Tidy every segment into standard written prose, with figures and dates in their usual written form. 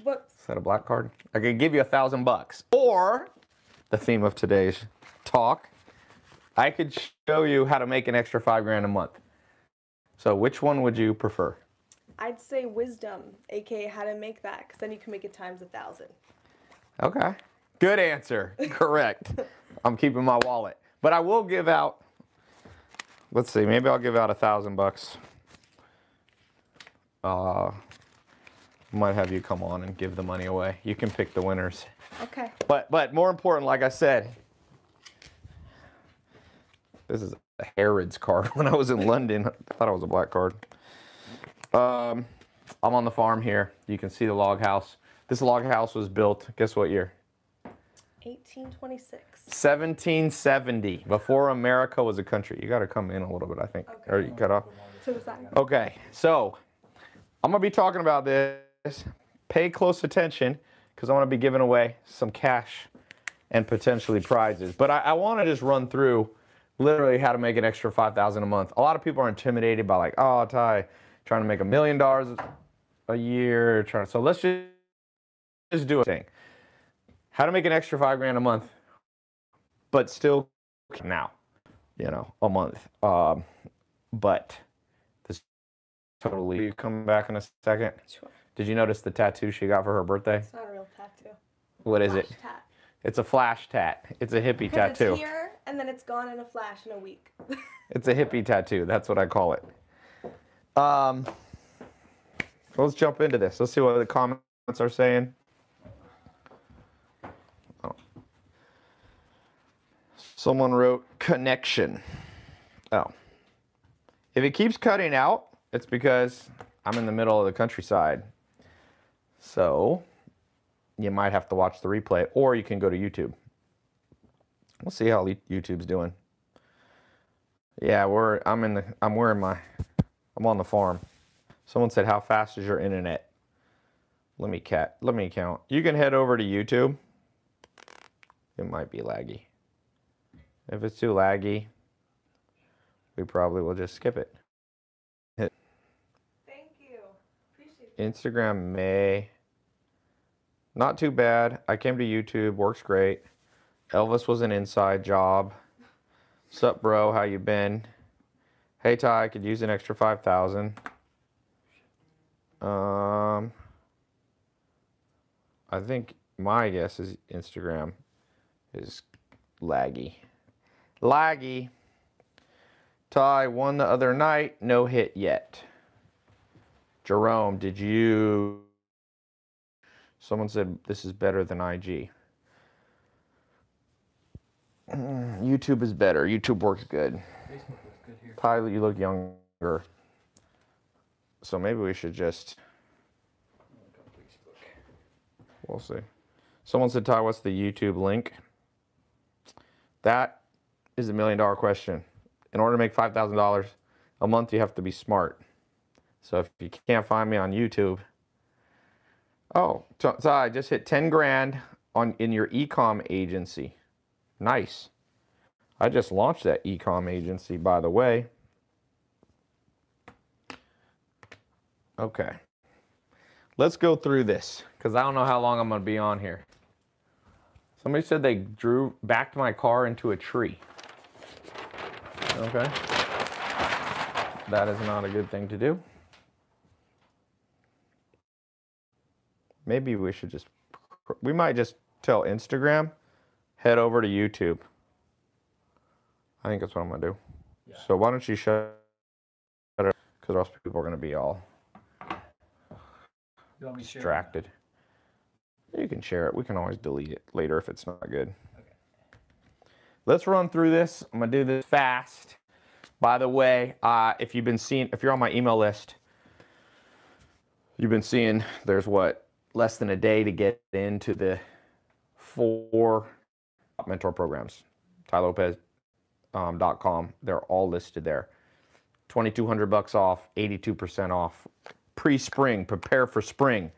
Whoops. Is that a black card? I could give you $1,000. Or, the theme of today's talk, I could show you how to make an extra $5,000 a month. So which one would you prefer? I'd say wisdom, aka how to make that, because then you can make it times 1,000. Okay. Good answer. Correct. I'm keeping my wallet. But I will give out, let's see, maybe I'll give out $1,000. Might have you come on and give the money away. You can pick the winners. Okay. But more important, like I said, this is a Harrods card. When I was in London, I thought it was a black card. I'm on the farm here. You can see the log house. This log house was built, guess what year? 1826. 1770, before America was a country. You got to come in a little bit, I think. Okay. Or you cut off. To the side. Okay, so I'm going to be talking about this. Pay close attention because I want to be giving away some cash and potentially prizes. But I want to just run through literally how to make an extra $5,000 a month. A lot of people are intimidated by like, oh, Tai, trying to make $1 million a year. So let's just do a thing. How to make an extra $5,000 a month, but still now, you know, a month. But this totally come back in a second. Sure. Did you notice the tattoo she got for her birthday? It's not a real tattoo. What is it? Tat. It's a flash tat. It's a hippie Because tattoo. it's here, and then it's gone in a flash in a week. It's a hippie tattoo. That's what I call it. Let's jump into this. Let's see what the comments are saying. Oh. Someone wrote connection. Oh. If it keeps cutting out, it's because I'm in the middle of the countryside. So you might have to watch the replay, or you can go to YouTube. We'll see how YouTube's doing. Yeah, I'm on the farm. Someone said, how fast is your internet? Let me count. You can head over to YouTube. It might be laggy. If it's too laggy, we probably will just skip it. Thank you. Appreciate it. Instagram may. Not too bad. I came to YouTube. Works great. Elvis was an inside job. Sup, bro? How you been? Hey, Tai, I could use an extra 5,000. I think my guess is Instagram is laggy. Laggy. Tai won the other night. No hit yet. Jerome, did you... Someone said this is better than IG. YouTube is better. YouTube works good. Facebook looks good here. Tai, you look younger. So maybe we should just... We'll see. Someone said, Tai, what's the YouTube link? That is $1 million question. In order to make $5,000 a month, you have to be smart. So if you can't find me on YouTube... Oh, Tai, just hit 10 grand in your e-com agency. Nice. I just launched that e-com agency, by the way. Okay. Let's go through this, because I don't know how long I'm going to be on here. Somebody said they backed my car into a tree. Okay. That is not a good thing to do. Maybe we should we might just tell Instagram, head over to YouTube. I think that's what I'm going to do. Yeah. So why don't you shut it up, because else people are going to be all distracted. You can share it. We can always delete it later if it's not good. Okay. Let's run through this. I'm going to do this fast. By the way, if you're on my email list, you've been seeing there's less than a day to get into the 4 mentor programs. TaiLopez.com. They're all listed there. $2,200 off, 82% off. Pre-spring, prepare for spring.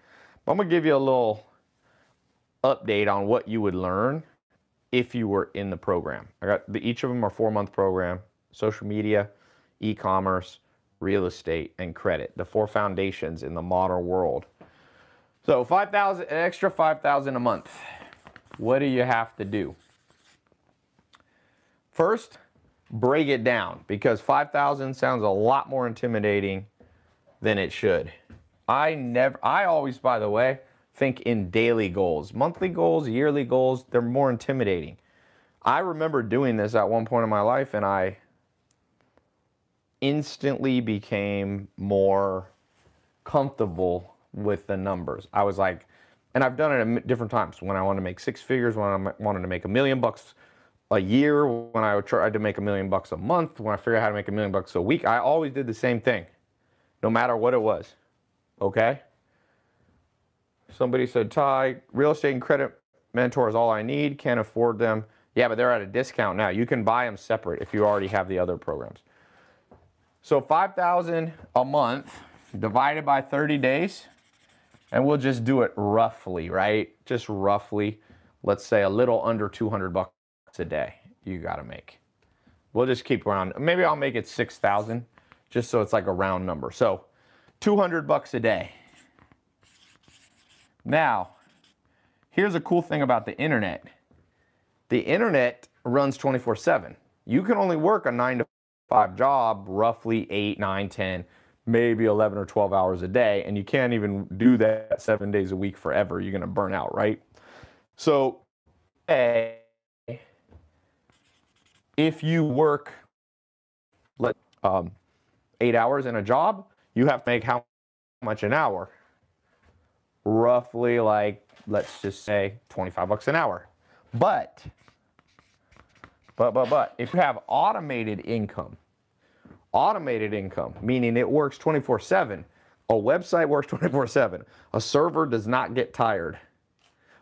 I'm gonna give you a little update on what you would learn if you were in the program. Each of them are 4-month program. Social media, e-commerce, real estate, and credit, the 4 foundations in the modern world. So 5,000, an extra 5,000 a month. What do you have to do? First, break it down, because 5,000 sounds a lot more intimidating than it should. I always, by the way, think in daily goals. Monthly goals, yearly goals, they're more intimidating. I remember doing this at one point in my life, and I instantly became more comfortable with the numbers. I was like, and I've done it at different times. When I wanted to make 6 figures, when I wanted to make $1 million a year, when I tried to make $1 million a month, when I figured out how to make $1 million a week, I always did the same thing, no matter what it was. Okay? Somebody said, Tai, real estate and credit mentor is all I need. Can't afford them. Yeah, but they're at a discount now. You can buy them separate if you already have the other programs. So 5,000 a month divided by 30 days, and we'll just do it roughly, right? Just roughly. Let's say a little under 200 bucks a day you got to make. We'll just keep around. Maybe I'll make it 6,000 just so it's like a round number. So 200 bucks a day. Now, here's a cool thing about the internet. The internet runs 24/7. You can only work a 9 to 5 job, roughly 8, 9, 10, maybe 11 or 12 hours a day, and you can't even do that 7 days a week forever. You're going to burn out, right? So, if you work 8 hours in a job, you have to make how much an hour? Roughly, like, let's just say 25 bucks an hour. But if you have automated income, meaning it works 24/7, a website works 24/7, a server does not get tired.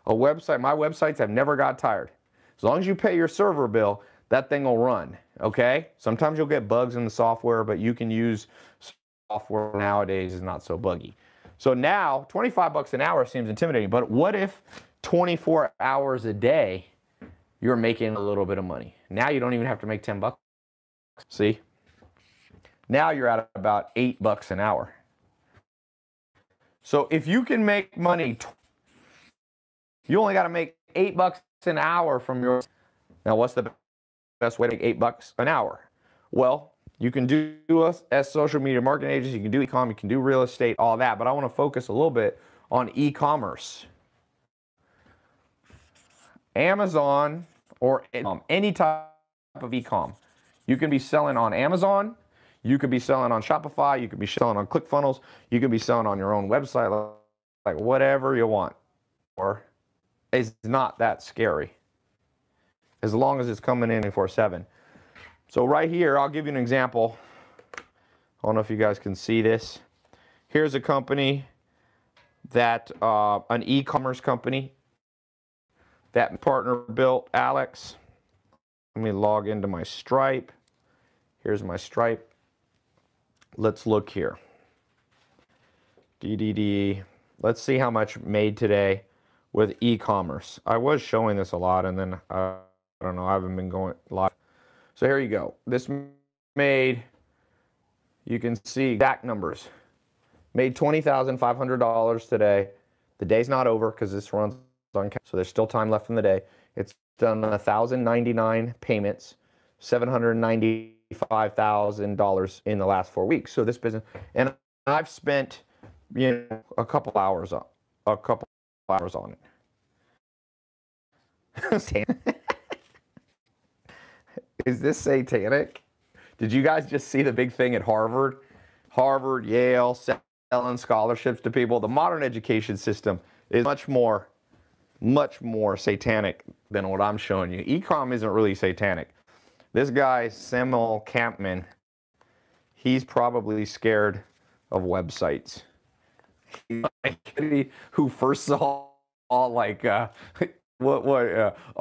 My websites have never got tired. As long as you pay your server bill, that thing will run, okay? Sometimes you'll get bugs in the software, but you can use software nowadays is not so buggy. So now, 25 bucks an hour seems intimidating, but what if 24 hours a day you're making a little bit of money? Now you don't even have to make 10 bucks. See? Now you're at about 8 bucks an hour. So if you can make money, you only got to make 8 bucks an hour from your... Now what's the best way to make 8 bucks an hour? Well, you can do us as social media marketing agents, you can do e-com, you can do real estate, all that, but I want to focus a little bit on e-commerce. Amazon or any type of e-com. You can be selling on Amazon, you could be selling on Shopify, you could be selling on ClickFunnels, you could be selling on your own website, like whatever you want. Or it's not that scary as long as it's coming in 24/7. So right here, I'll give you an example. I don't know if you guys can see this. Here's a company that, an e-commerce company that partner built, Alex. Let me log into my Stripe. Here's my Stripe. Let's look here. DDD. Let's see how much made today with e-commerce. I was showing this a lot, and then I don't know, I haven't been going live. So here you go. This made, you can see exact numbers. Made $20,500 today. The day's not over because this runs on, so there's still time left in the day. It's done 1,099 payments, $795,000 in the last 4 weeks. So this business, and I've spent, a couple hours on it. Is this satanic? Did you guys just see the big thing at Harvard? Harvard, Yale, selling scholarships to people. The modern education system is much more satanic than what I'm showing you. E-com isn't really satanic. This guy, Samuel Campman, he's probably scared of websites. Who first saw like a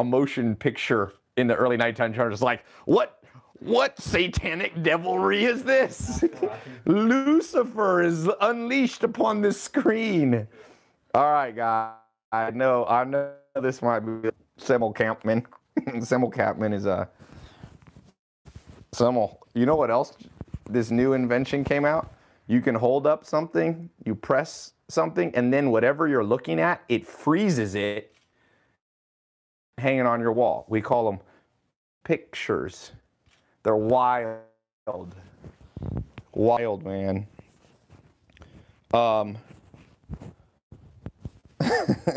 motion picture in the early 1900s, like, what satanic devilry is this? Lucifer is unleashed upon this screen. All right, guys. I know this might be Samuel Campman. Samuel Campman is Samuel. You know what else this new invention came out. You can hold up something, you press something, and then whatever you're looking at, it freezes it hanging on your wall. We call them pictures. They're wild. Wild, man.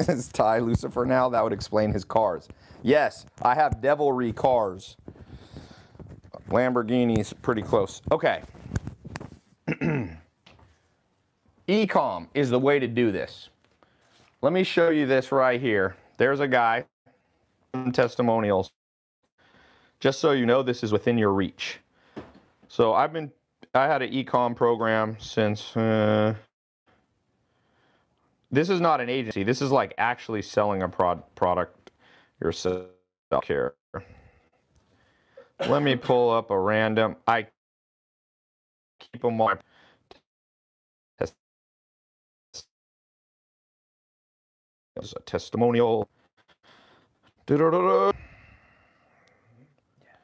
Is Tai Lucifer now? That would explain his cars. Yes, I have devilry cars. Lamborghinis, pretty close. Okay. E-com is the way to do this. Let me show you this right here. There's a guy, testimonials. Just so you know, this is within your reach. So I had an e-com program since, this is not an agency. This is like actually selling a product yourself here. Let me pull up a random, I keep them on. There's a testimonial.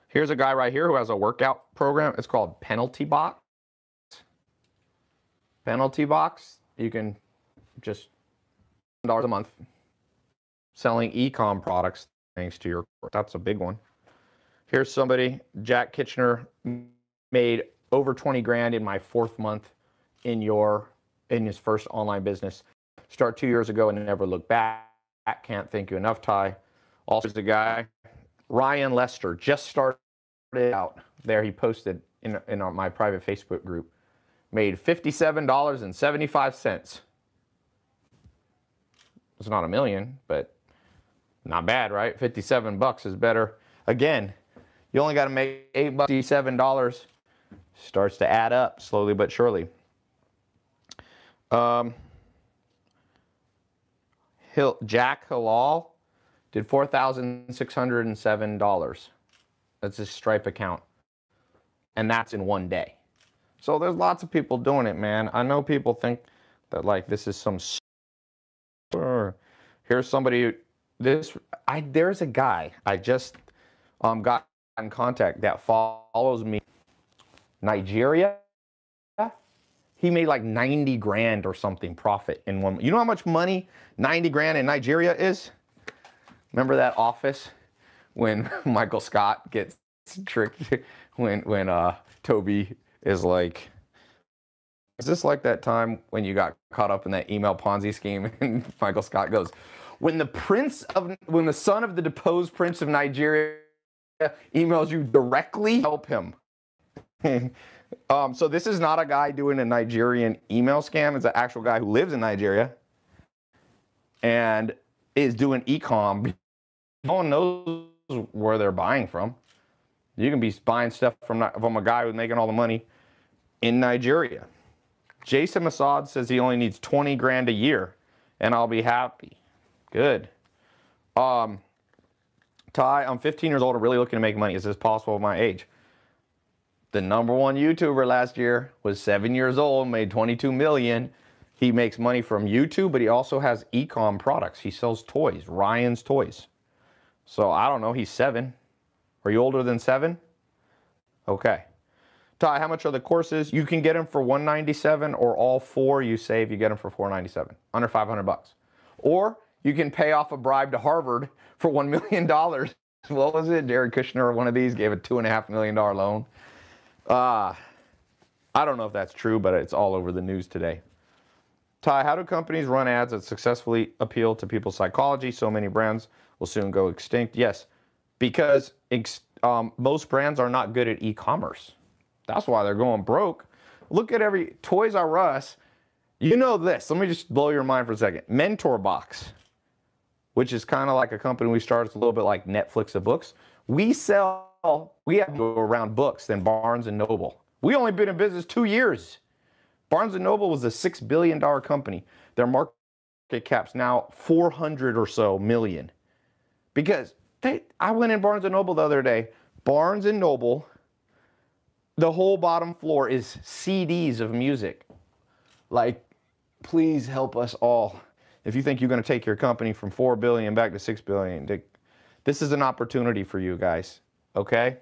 Here's a guy right here who has a workout program. It's called Penalty Box. Penalty Box. You can just $1 a month selling e-com products thanks to your. That's a big one. Here's somebody, Jack Kitchener, made over 20 grand in my 4th month in his first online business. Start 2 years ago and never look back. Can't thank you enough, Tai. Also, the guy, Ryan Lester, just started out there. He posted in my private Facebook group, made $57.75. It's not a million, but not bad, right? 57 bucks is better. Again, you only got to make $7. Starts to add up slowly but surely. Jack Halal did $4,607. That's his Stripe account. And that's in one day. So there's lots of people doing it, man. I know people think that like this is some. Here's somebody. There's a guy I just got in contact that follows me. Nigeria. He made like 90 grand or something profit in one. You know how much money 90 grand in Nigeria is? Remember that Office when Michael Scott gets tricked when Toby is like, is this like that time when you got caught up in that email Ponzi scheme? And Michael Scott goes, when the son of the deposed prince of Nigeria emails you directly, help him. So this is not a guy doing a Nigerian email scam. It's an actual guy who lives in Nigeria and is doing e-com. No one knows where they're buying from. You can be buying stuff from a guy who's making all the money in Nigeria. Jason Assad says he only needs 20 grand a year and I'll be happy. Good. Tai, I'm 15 years old and really looking to make money. Is this possible at my age? The #1 YouTuber last year was 7 years old, made 22 million. He makes money from YouTube, but he also has e-com products. He sells toys, Ryan's Toys. So I don't know, he's 7. Are you older than 7? Okay. Tai, how much are the courses? You can get them for $197 or all 4 you save, you get them for $497, under 500 bucks. Or you can pay off a bribe to Harvard for $1 million. What was it? Jared Kushner, one of these, gave a $2.5 million loan. I don't know if that's true, but it's all over the news today. Tai, how do companies run ads that successfully appeal to people's psychology? So many brands will soon go extinct. Yes, because most brands are not good at e-commerce. That's why they're going broke. Look at every Toys R Us. You know this. Let me just blow your mind for a second. Mentor Box, which is kind of like a company we started. It's a little bit like Netflix of books. We have more around books than Barnes & Noble. We only been in business 2 years. Barnes & Noble was a $6 billion company. Their market cap's now 400 or so million. Because I went in Barnes & Noble the other day. Barnes & Noble, the whole bottom floor is CDs of music. Like, please help us all. If you think you're going to take your company from 4 billion back to 6 billion, this is an opportunity for you guys. Okay?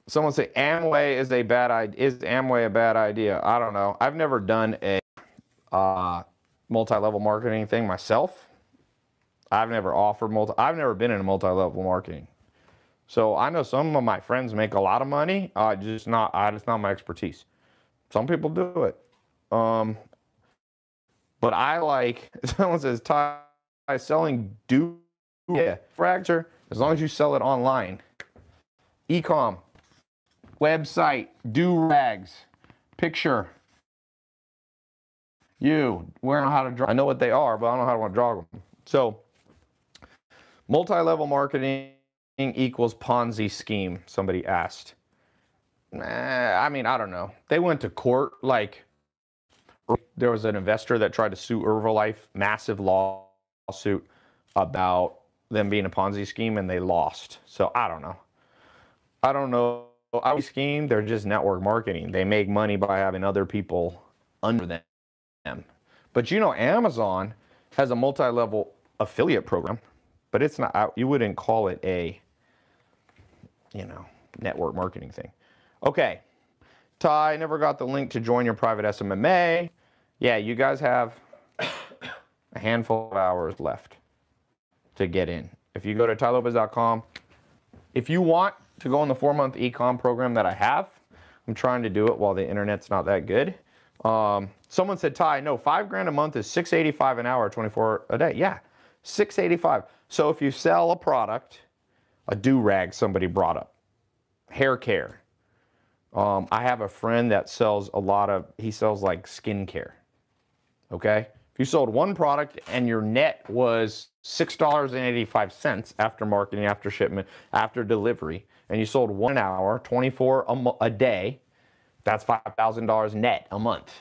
Someone say Amway is a bad idea. Is Amway a bad idea? I don't know. I've never done a multi-level marketing thing myself. I've never I've never been in a multi-level marketing. So I know some of my friends make a lot of money. It's not my expertise. Some people do it. But I like, someone says, Tai, selling fracture, as long as you sell it online. E-com, website, do-rags, picture. You, we don't know how to draw. I know what they are, but I don't know how to draw them. So, multi-level marketing equals Ponzi scheme, somebody asked. I mean, I don't know. They went to court, like, there was an investor that tried to sue Herbalife, massive lawsuit about them being a Ponzi scheme, and they lost. So, I don't know. I don't know. Ponzi scheme, they're just network marketing. They make money by having other people under them. But you know, Amazon has a multi-level affiliate program, but it's not, you wouldn't call it a, you know, network marketing thing. Okay, Tai, never got the link to join your private SMMA. Yeah, you guys have a handful of hours left to get in. If you go to tailopez.com, if you want to go on the 4-month e-com program that I have, I'm trying to do it while the internet's not that good. Someone said, Tai, no, $5,000 a month is $685 an hour, 24 a day. Yeah, $685. So if you sell a product, a do-rag somebody brought up, hair care. I have a friend that sells he sells like skincare. Okay? If you sold one product and your net was $6.85 after marketing, after shipment, after delivery, and you sold 1 hour, 24 a day, that's $5,000 net a month.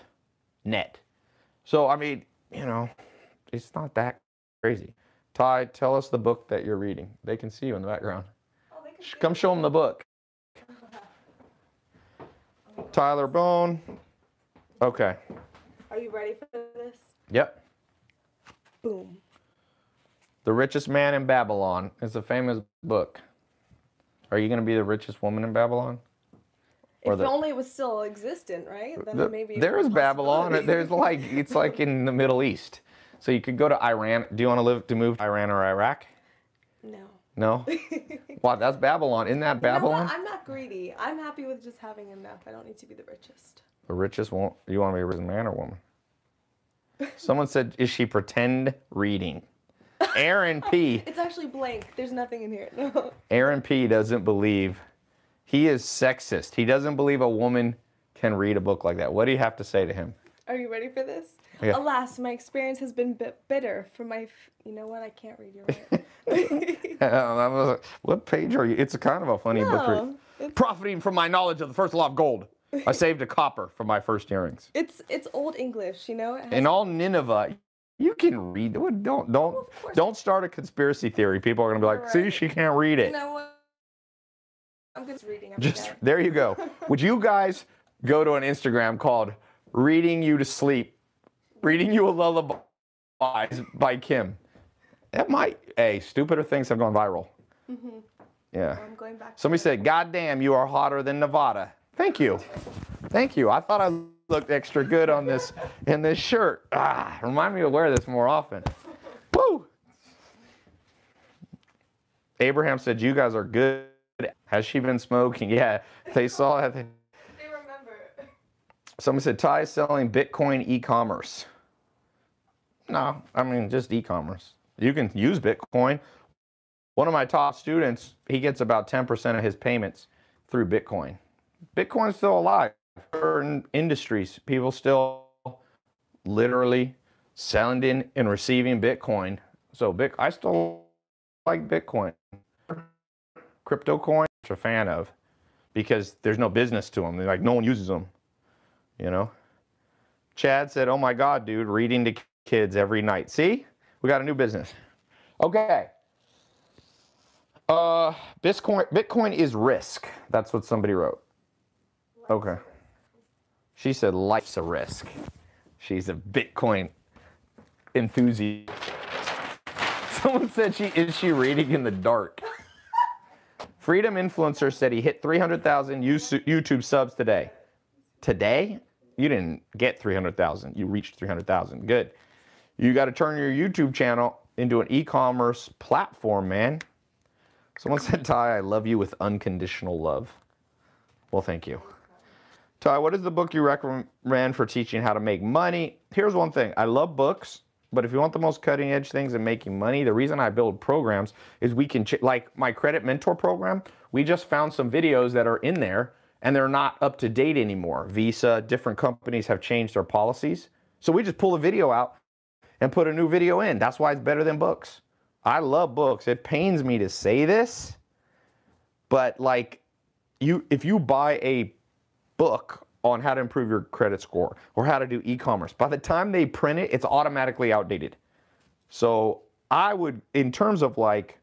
Net. So, I mean, you know, it's not that crazy. Tai, tell us the book that you're reading. They can see you in the background. Oh, they can see Come show them the book. Tyler Bone. Okay. Are you ready for this? Yep. Boom. The Richest Man in Babylon is a famous book. Are you going to be the richest woman in Babylon? If only it was still existent, right? Then maybe there is Babylon. There's like, it's like in the Middle East. So you could go to Iran. Do you want to move to Iran or Iraq? No. No? Wow, that's Babylon. Isn't that Babylon? You know what? I'm not greedy. I'm happy with just having enough. I don't need to be the richest. The richest won't. You want to be a rich man or woman? Someone said, is she pretend reading? Aaron P. It's actually blank. There's nothing in here. No. Aaron P. doesn't believe. He is sexist. He doesn't believe a woman can read a book like that. What do you have to say to him? Are you ready for this? Yeah. Alas, my experience has been bitter for my... You know what? I can't read your right. What page are you? It's a kind of a funny book. Profiting from my knowledge of the first law of gold. I saved a copper for my first earrings. It's Old English, you know? In all Nineveh, you can read. Don't start a conspiracy theory. People are going to be like, see, she can't read it. You know what? I'm just reading. There you go. Would you guys go to an Instagram called Reading You to Sleep, Reading You a Lullaby by Kim? That might, stupider things have gone viral. Mm-hmm. Yeah. I'm going back. Somebody said, God damn, you are hotter than Nevada. Thank you. Thank you. I thought I looked extra good on this, in this shirt. Remind me to wear this more often. Woo! Abraham said, you guys are good. Has she been smoking? Yeah, they saw that. They remember. Someone said, Tai is selling Bitcoin e-commerce. No, I mean, just e-commerce. You can use Bitcoin. One of my top students, he gets about 10% of his payments through Bitcoin. Bitcoin's still alive. Certain industries, people still literally sending and receiving Bitcoin. So I still like Bitcoin. Crypto coin, I'm a fan of, because there's no business to them. They're like, no one uses them, you know? Chad said, oh my God, dude, reading to kids every night. See? We got a new business. Okay. Bitcoin is risk. That's what somebody wrote. Okay. She said life's a risk. She's a Bitcoin enthusiast. Someone said is she reading in the dark? Freedom Influencer said he hit 300,000 YouTube subs today. Today? You didn't get 300,000. You reached 300,000. Good. You got to turn your YouTube channel into an e-commerce platform, man. Someone said, Tai, I love you with unconditional love. Well, thank you. Tai, what is the book you recommend for teaching how to make money? Here's one thing. I love books, but if you want the most cutting edge things in making money, the reason I build programs is we can, like my credit mentor program, we just found some videos that are in there and they're not up to date anymore. Visa, different companies have changed their policies. So we just pull a video out and put a new video in. That's why it's better than books. I love books. It pains me to say this, but like if you buy a book on how to improve your credit score or how to do e-commerce, by the time they print it, it's automatically outdated. So I would, in terms of like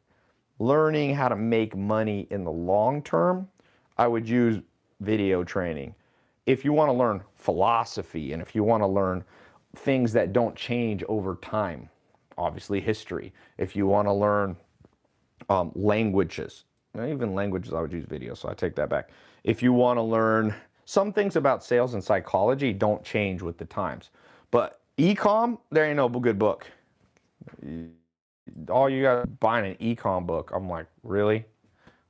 learning how to make money in the long term, I would use video training. If you want to learn philosophy and if you want to learn things that don't change over time, obviously history. If you want to learn languages, even languages, I would use video, so I take that back. If you want to learn some things about sales and psychology, don't change with the times. But e-com, there ain't no good book. All you got buying an e-com book, I'm like, really?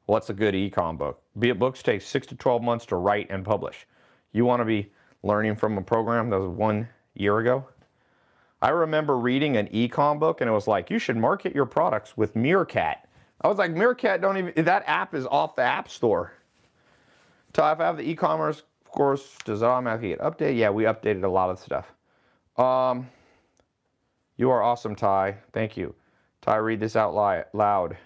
What's a good e-com book? Books take 6 to 12 months to write and publish. You want to be learning from a program that was 1 year ago? I remember reading an e-com book and it was like, you should market your products with Meerkat. I was like, Meerkat don't even, that app is off the app store. Tai, if I have the e-commerce course, does it automatically get updated? Yeah, we updated a lot of stuff. You are awesome, Tai. Thank you. Tai, read this out loud.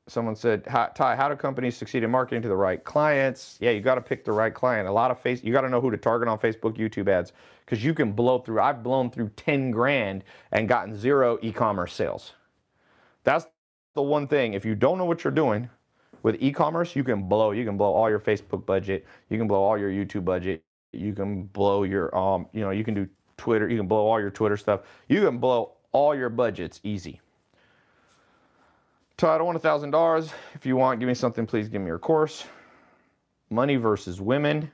Someone said, Tai, how do companies succeed in marketing to the right clients? Yeah, you got to pick the right client. You got to know who to target on Facebook, YouTube ads, because you can blow through. I've blown through 10 grand and gotten 0 e-commerce sales. That's the one thing. If you don't know what you're doing with e-commerce, you can blow all your Facebook budget. You can blow all your YouTube budget. You can blow your, you can do Twitter. You can blow all your Twitter stuff. You can blow all your budgets easy. Tai, I don't want $1,000. If you want, give me something, please give me your course. Money versus women.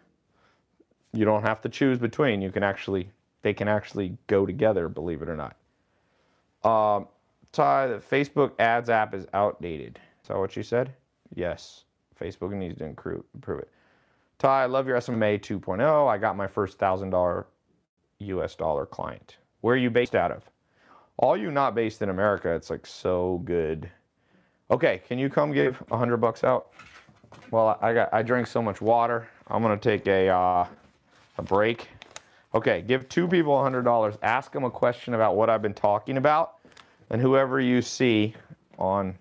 You don't have to choose between. They can actually go together, believe it or not. Tai, the Facebook ads app is outdated. Is that what you said? Yes. Facebook needs to improve it. Tai, I love your SMA 2.0. I got my first $1,000 US dollar client. Where are you based out of? All you not based in America, it's like so good. Okay, can you come give $100 out? Well, I drank so much water. I'm gonna take a break. Okay, give 2 people $100. Ask them a question about what I've been talking about, and whoever you see on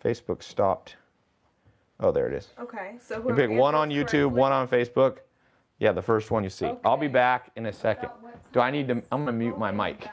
Facebook stopped. Oh, there it is. Okay, so you pick one on YouTube, one on Facebook. Yeah, the first one you see. Okay. I'll be back in a second. Do I need to? I'm gonna mute my mic.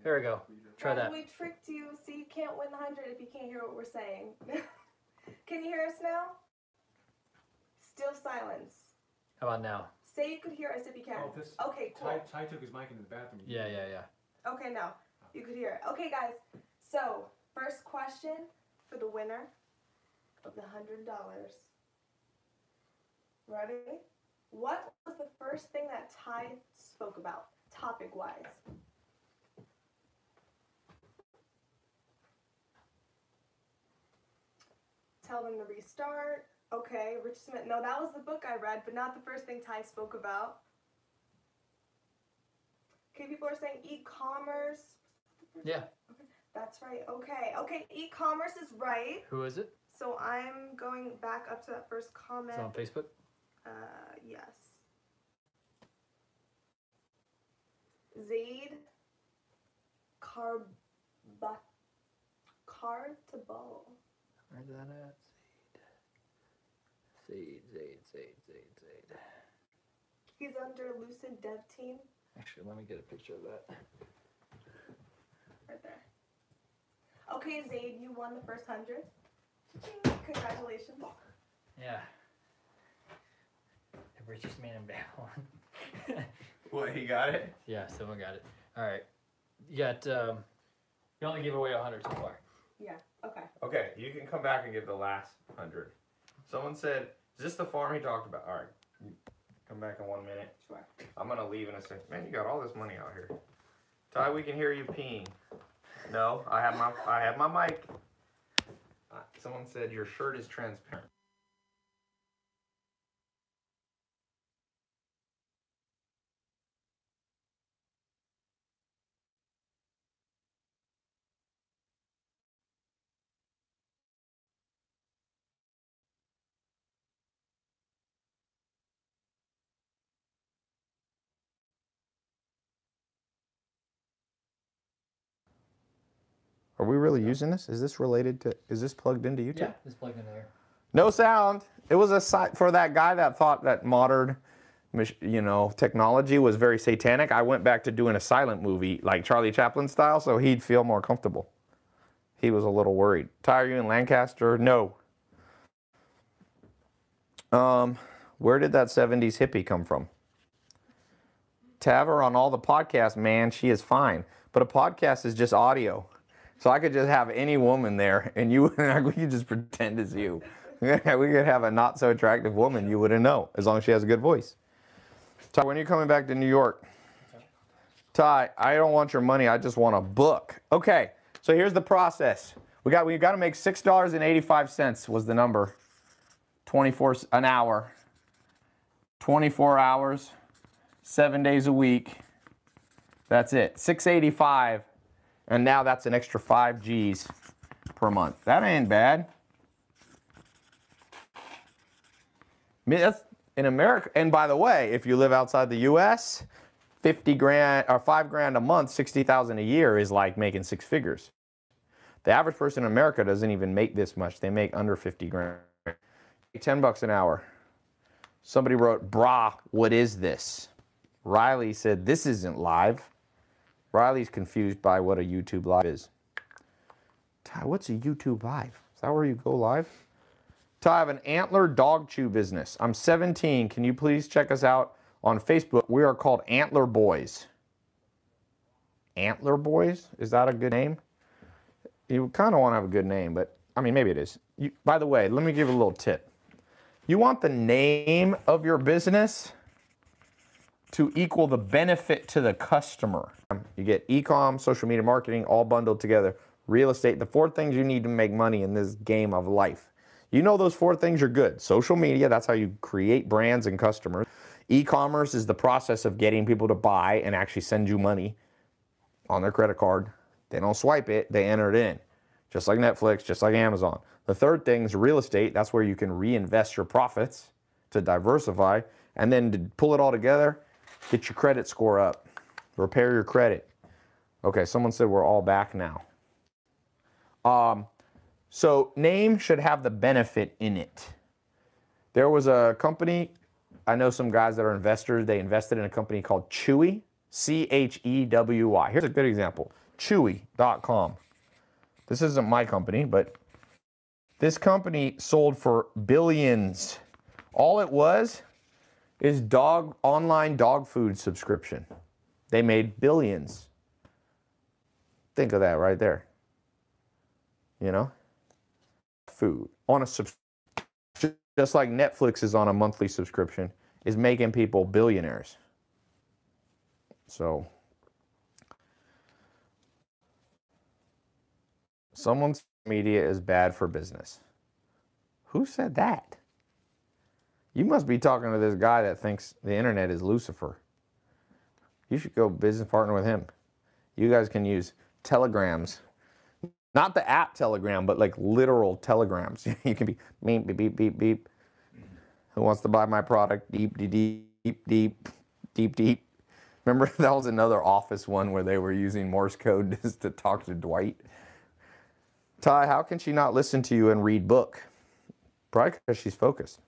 Here we go. Try that. We tricked you, so you can't win the 100 if you can't hear what we're saying. Can you hear us now? Still silence. How about now? Say you could hear us if you can. Oh, okay, cool. Tai took his mic into the bathroom. Yeah. Okay, now you could hear it. Okay, guys. So, first question for the winner of the $100. Ready? What was the first thing that Tai spoke about, topic-wise? Tell them to restart. Okay, Rich Smith. No, that was the book I read, but not the first thing Tai spoke about. Okay, people are saying e-commerce. Yeah. Okay, that's right. Okay. Okay, e-commerce is right. Who is it? So I'm going back up to that first comment. Is it on Facebook? Yes. Zaid Cartable. Where's that at? Zaid. He's under Lucid Dev Team. Actually, let me get a picture of that. Right there. Okay, Zaid, you won the first 100. Congratulations. Yeah. The richest man in Babylon. What, he got it? Yeah, someone got it. All right. You got, you only gave away 100 so far. Yeah, okay. Okay, you can come back and give the last 100. Someone said, is this the farm he talked about? All right, you come back in 1 minute. Sure. I'm gonna leave in a second. Man, you got all this money out here. Ty, we can hear you peeing. No, I have my mic. Someone said your shirt is transparent. Are we really using this? Is this related to, is this plugged into YouTube? Yeah, it's plugged in there. No sound. It was a site for that guy that thought that modern, technology was very satanic. I went back to doing a silent movie like Charlie Chaplin style so he'd feel more comfortable. He was a little worried. Ty, are you in Lancaster? No. Where did that 70s hippie come from? Taver on all the podcasts, man, she is fine. But a podcast is just audio. So I could just have any woman there, and we could just pretend it's you. We could have a not so attractive woman, you wouldn't know, as long as she has a good voice. Ty, when are you coming back to New York? Ty, I don't want your money, I just want a book. Okay, so here's the process. We got to make $6.85 was the number. 24 an hour. 24 hours, 7 days a week. That's it. $6.85. And now that's an extra 5 G's per month. That ain't bad. I mean, that's in America. And by the way, if you live outside the U.S., 50 grand or 5 grand a month, 60,000 a year is like making 6 figures. The average person in America doesn't even make this much. They make under 50 grand. 10 bucks an hour. Somebody wrote, brah, what is this? Riley said, this isn't live. Riley's confused by what a YouTube live is. Ty, what's a YouTube live? Is that where you go live? Ty, I have an antler dog chew business. I'm 17. Can you please check us out on Facebook? We are called Antler Boys. Antler Boys? Is that a good name? You kind of want to have a good name, but I mean, maybe it is. By the way, let me give you a little tip. You want the name of your business to equal the benefit to the customer. You get e-com, social media marketing, all bundled together. Real estate, the 4 things you need to make money in this game of life. You know those 4 things are good. Social media, that's how you create brands and customers. E-commerce is the process of getting people to buy and actually send you money on their credit card. They don't swipe it, they enter it in. Just like Netflix, just like Amazon. The 3rd thing is real estate. That's where you can reinvest your profits to diversify. And then to pull it all together, get your credit score up. Repair your credit. Okay, someone said we're all back now. So name should have the benefit in it. There was a company, I know some guys that are investors, they invested in a company called Chewy, C-H-E-W-Y. Here's a good example, Chewy.com. This isn't my company, but this company sold for billions. All it was is online dog food subscription. They made billions. Think of that right there. You know? Food on a subscription, just like Netflix is on a monthly subscription, is making people billionaires. So, someone's media is bad for business. Who said that? You must be talking to this guy that thinks the internet is Lucifer. You should go business partner with him. You guys can use telegrams. Not the app Telegram, but like literal telegrams. You can be beep, beep, beep, beep, beep. Who wants to buy my product? Deep, deep, deep, deep, deep, deep. Remember, that was another Office one where they were using Morse code just to talk to Dwight. Tai, how can she not listen to you and read book? Probably because she's focused.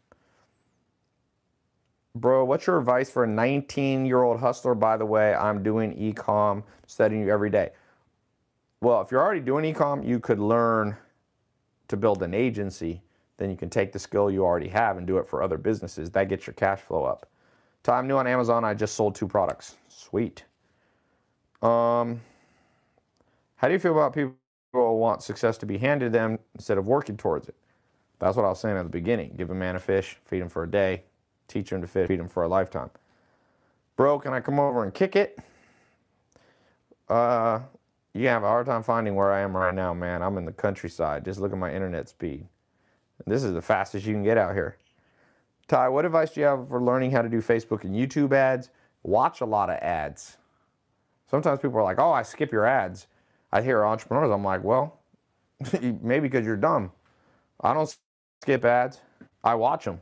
Bro, what's your advice for a 19-year-old hustler? By the way, I'm doing e-com, studying you every day. Well, if you're already doing e-com, you could learn to build an agency. Then you can take the skill you already have and do it for other businesses. That gets your cash flow up. Tai, I'm new on Amazon. I just sold 2 products. Sweet. How do you feel about people who want success to be handed them instead of working towards it? That's what I was saying at the beginning. Give a man a fish, feed him for a day, teach him to fish, feed him for a lifetime. Bro, can I come over and kick it? You have a hard time finding where I am right now, man. I'm in the countryside. Just look at my internet speed. This is the fastest you can get out here. Tai, what advice do you have for learning how to do Facebook and YouTube ads? Watch a lot of ads. Sometimes people are like, oh, I skip your ads. I hear entrepreneurs, I'm like, well, maybe because you're dumb. I don't skip ads. I watch them.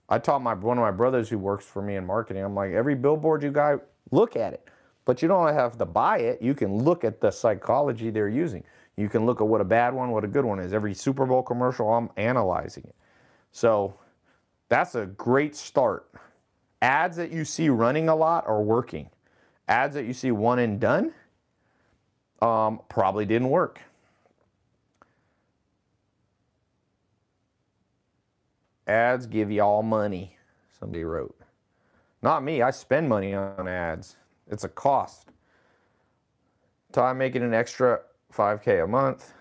I taught one of my brothers who works for me in marketing, I'm like, every billboard you got, look at it. But you don't have to buy it. You can look at the psychology they're using. You can look at what a bad one, what a good one is. Every Super Bowl commercial, I'm analyzing it. So that's a great start. Ads that you see running a lot are working. Ads that you see one and done probably didn't work. Ads give y'all money, somebody wrote. Not me, I spend money on ads. It's a cost. Tai, making an extra $5K a month.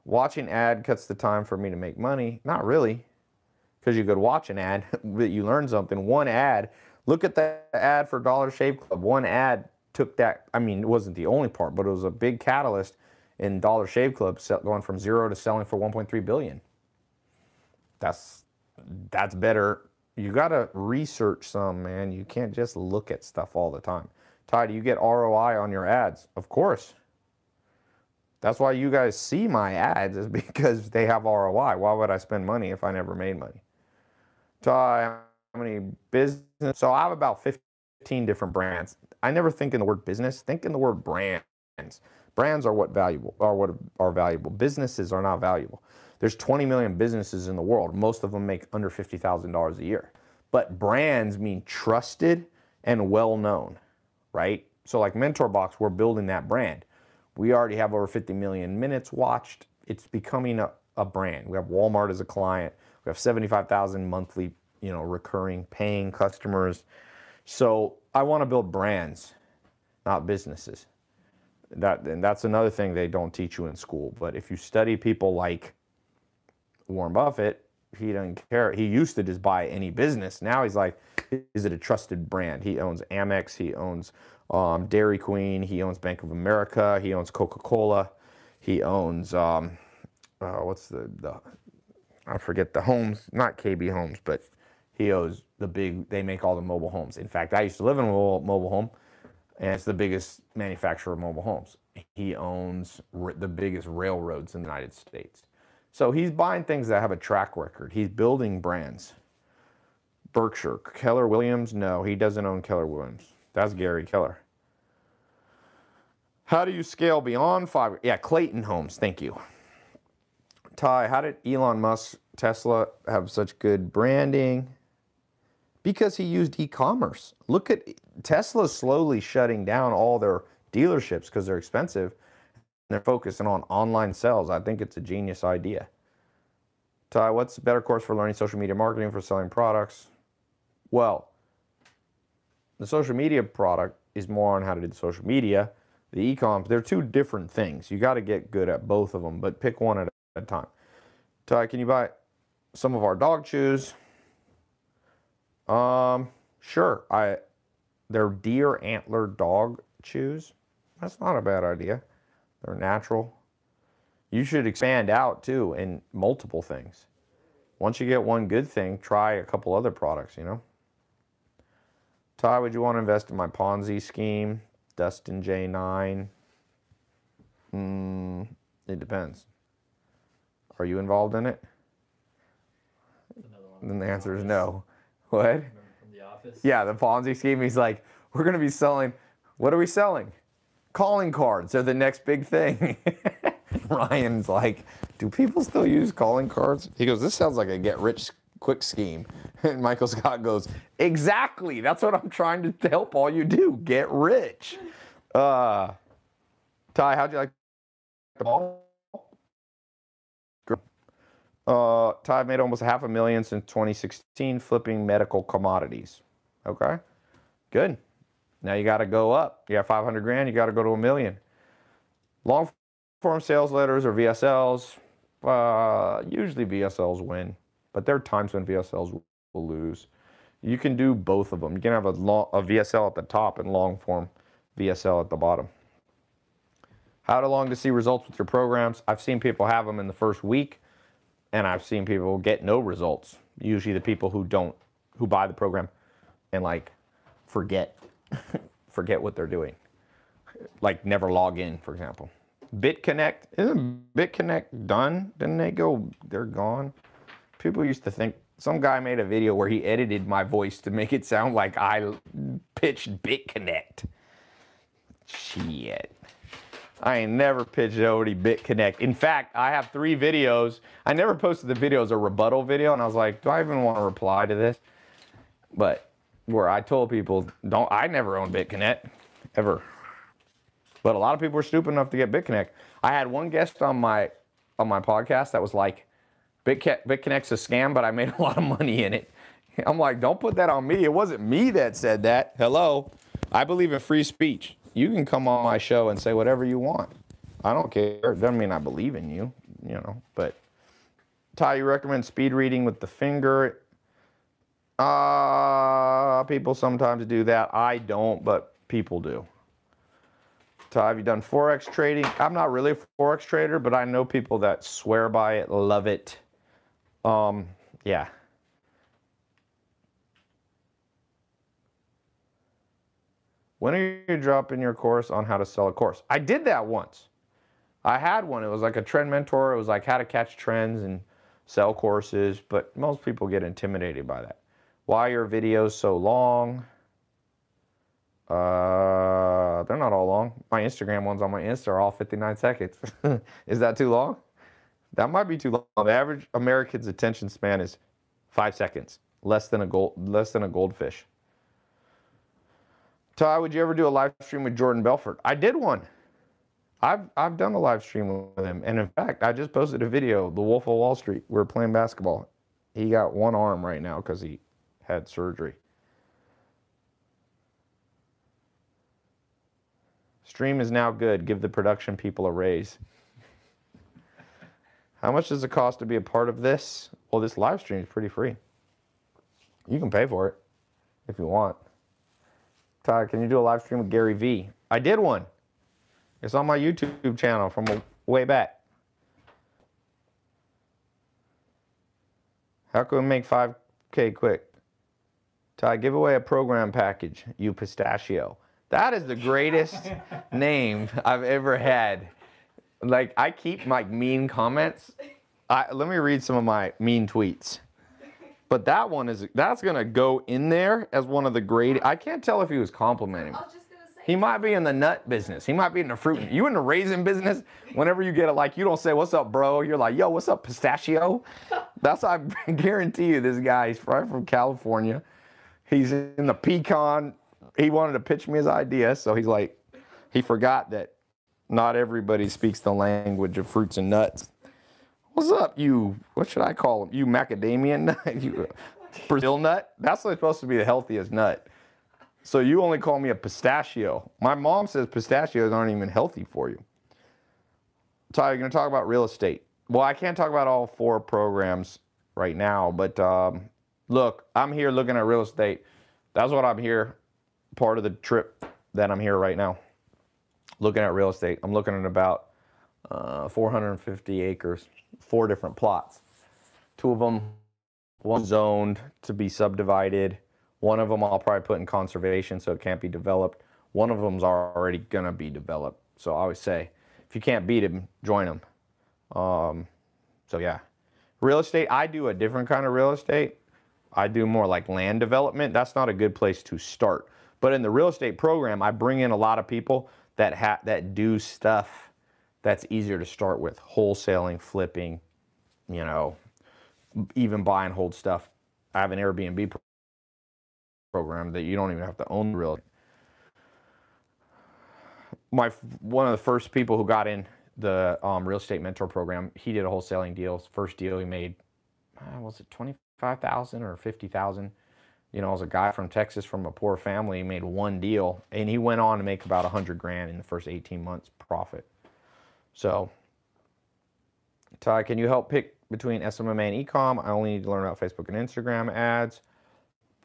Watching ad cuts the time for me to make money. Not really, because you could watch an ad, but you learn something. One ad, look at that ad for Dollar Shave Club. One ad took that, I mean, it wasn't the only part, but it was a big catalyst in Dollar Shave Club going from 0 to selling for 1.3 billion. That's better. You got to research some, man. You can't just look at stuff all the time. Tai, do you get ROI on your ads? Of course. That's why you guys see my ads, is because they have ROI. Why would I spend money if I never made money? Tai, how many business? So I have about 15 different brands. I never think in the word business. Think in the word brands. Brands are what are valuable. Businesses are not valuable. There's 20 million businesses in the world. Most of them make under $50,000 a year. But brands mean trusted and well-known, right? So like MentorBox, we're building that brand. We already have over 50 million minutes watched. It's becoming a brand. We have Walmart as a client. We have 75,000 monthly, recurring paying customers. So I want to build brands, not businesses. And that's another thing they don't teach you in school. But if you study people like Warren Buffett, he doesn't care. He used to just buy any business. Now he's like, is it a trusted brand? He owns Amex. He owns Dairy Queen. He owns Bank of America. He owns Coca-Cola. He owns, what's I forget the homes, not KB Homes, but he owns they make all the mobile homes. In fact, I used to live in a mobile home, and it's the biggest manufacturer of mobile homes. He owns the biggest railroads in the United States. So he's buying things that have a track record. He's building brands. Berkshire. Keller Williams? No, he doesn't own Keller Williams. That's Gary Keller. How do you scale beyond 5? Yeah, Clayton Homes. Thank you. Tai, how did Elon Musk, Tesla, have such good branding? Because he used e-commerce. Look at Tesla slowly shutting down all their dealerships because they're expensive. They're focusing on online sales. I think it's a genius idea. Tai, what's a better course for learning social media marketing for selling products? Well, the social media product is more on how to do the social media. The e-com, they're two different things. You got to get good at both of them, but pick one at a time. Tai, can you buy some of our dog chews? Sure. They're deer antler dog chews. That's not a bad idea. They're natural. You should expand out too in multiple things. Once you get one good thing, try a couple other products, Ty, would you want to invest in my Ponzi scheme? Dustin J9. It depends. Are you involved in it? Another one. Then the answer is no. What? Remember from The Office? Yeah, the Ponzi scheme. He's like, we're going to be selling. What are we selling? Calling cards. They're the next big thing. Ryan's like, do people still use calling cards? He goes, this sounds like a get rich quick scheme. And Michael Scott goes, exactly. That's what I'm trying to help all you do. Get rich. Ty, how'd you like the ball? Ty made almost $500,000 since 2016 flipping medical commodities. Okay, good. Now you got to go up. You got 500 grand. You got to go to $1 million. Long form sales letters or VSLs. Usually VSLs win, but there are times when VSLs will lose. You can do both of them. You can have a VSL at the top and long form VSL at the bottom. How long to see results with your programs? I've seen people have them in the first week. And I've seen people get no results. Usually the people who buy the program and like forget what they're doing. Like never log in, for example. BitConnect, isn't BitConnect done? Didn't they go, they're gone? People used to think, some guy made a video where he edited my voice to make it sound like I pitched BitConnect. Shit. I ain't never pitched nobody BitConnect. In fact, I have 3 videos. I never posted the video as a rebuttal video, and I was like, do I even want to reply to this? But where I told people, I never owned BitConnect, ever. But a lot of people were stupid enough to get BitConnect. I had one guest on my podcast that was like, BitConnect's a scam, but I made a lot of money in it. I'm like, don't put that on me. It wasn't me that said that. Hello. I believe in free speech. You can come on my show and say whatever you want. I don't care. It doesn't mean I believe in you, But Ty, you recommend speed reading with the finger? People sometimes do that. I don't, but people do. Ty, have you done Forex trading? I'm not really a Forex trader, but I know people that swear by it, love it. Yeah. When are you dropping your course on how to sell a course? I did that once. I had one. It was like a trend mentor. It was like how to catch trends and sell courses, but most people get intimidated by that. Why are your videos so long? They're not all long. My Instagram ones on my Insta are all 59 seconds. Is that too long? That might be too long. The average American's attention span is 5 seconds, less than a goldfish. Ty, would you ever do a live stream with Jordan Belfort? I did one. I've done a live stream with him. And in fact, I just posted a video, The Wolf of Wall Street. We were playing basketball. He got one arm right now because he had surgery. Stream is now good. Give the production people a raise. How much does it cost to be a part of this? Well, this live stream is pretty free. You can pay for it if you want. Ty, can you do a live stream with Gary Vee? I did one. It's on my YouTube channel from way back. How can we make 5K quick? Ty, give away a program package, you pistachio. That is the greatest name I've ever had. Like, I keep my mean comments. Let me read some of my mean tweets. But that's going to go in there as one of the great. I can't tell if he was complimenting me. I was just gonna say. He might be in the nut business. He might be in the fruit. You in the raisin business? Whenever you get it, like, you don't say, what's up, bro? You're like, yo, what's up, pistachio? I guarantee you this guy, he's right from California. He's in the pecan. He wanted to pitch me his idea. So he's like, he forgot that not everybody speaks the language of fruits and nuts. What's up, you, what should I call him? You macadamia nut? You Brazil nut? That's supposed to be the healthiest nut. So you only call me a pistachio. My mom says pistachios aren't even healthy for you. Ty, you're going to talk about real estate. Well, I can't talk about all 4 programs right now, but look, I'm here looking at real estate. That's what I'm here, part of the trip that I'm here right now. Looking at real estate. I'm looking at about 450 acres, 4 different plots. 2 of them, one zoned to be subdivided. One of them I'll probably put in conservation so it can't be developed. One of them's already gonna be developed. So I always say, if you can't beat them, join them. So yeah, real estate, I do a different kind of real estate. I do more like land development. That's not a good place to start. But in the real estate program, I bring in a lot of people that do stuff that's easier to start with. Wholesaling, flipping, you know, even buy and hold stuff. I have an Airbnb program that you don't even have to own the real estate. One of the first people who got in the real estate mentor program, he did a wholesaling deal. First deal he made, was it 25,000 or 50,000? You know, as a guy from Texas from a poor family, he made one deal, and he went on to make about 100 grand in the first 18 months profit. So, Ty, can you help pick between SMMA and e-com? I only need to learn about Facebook and Instagram ads.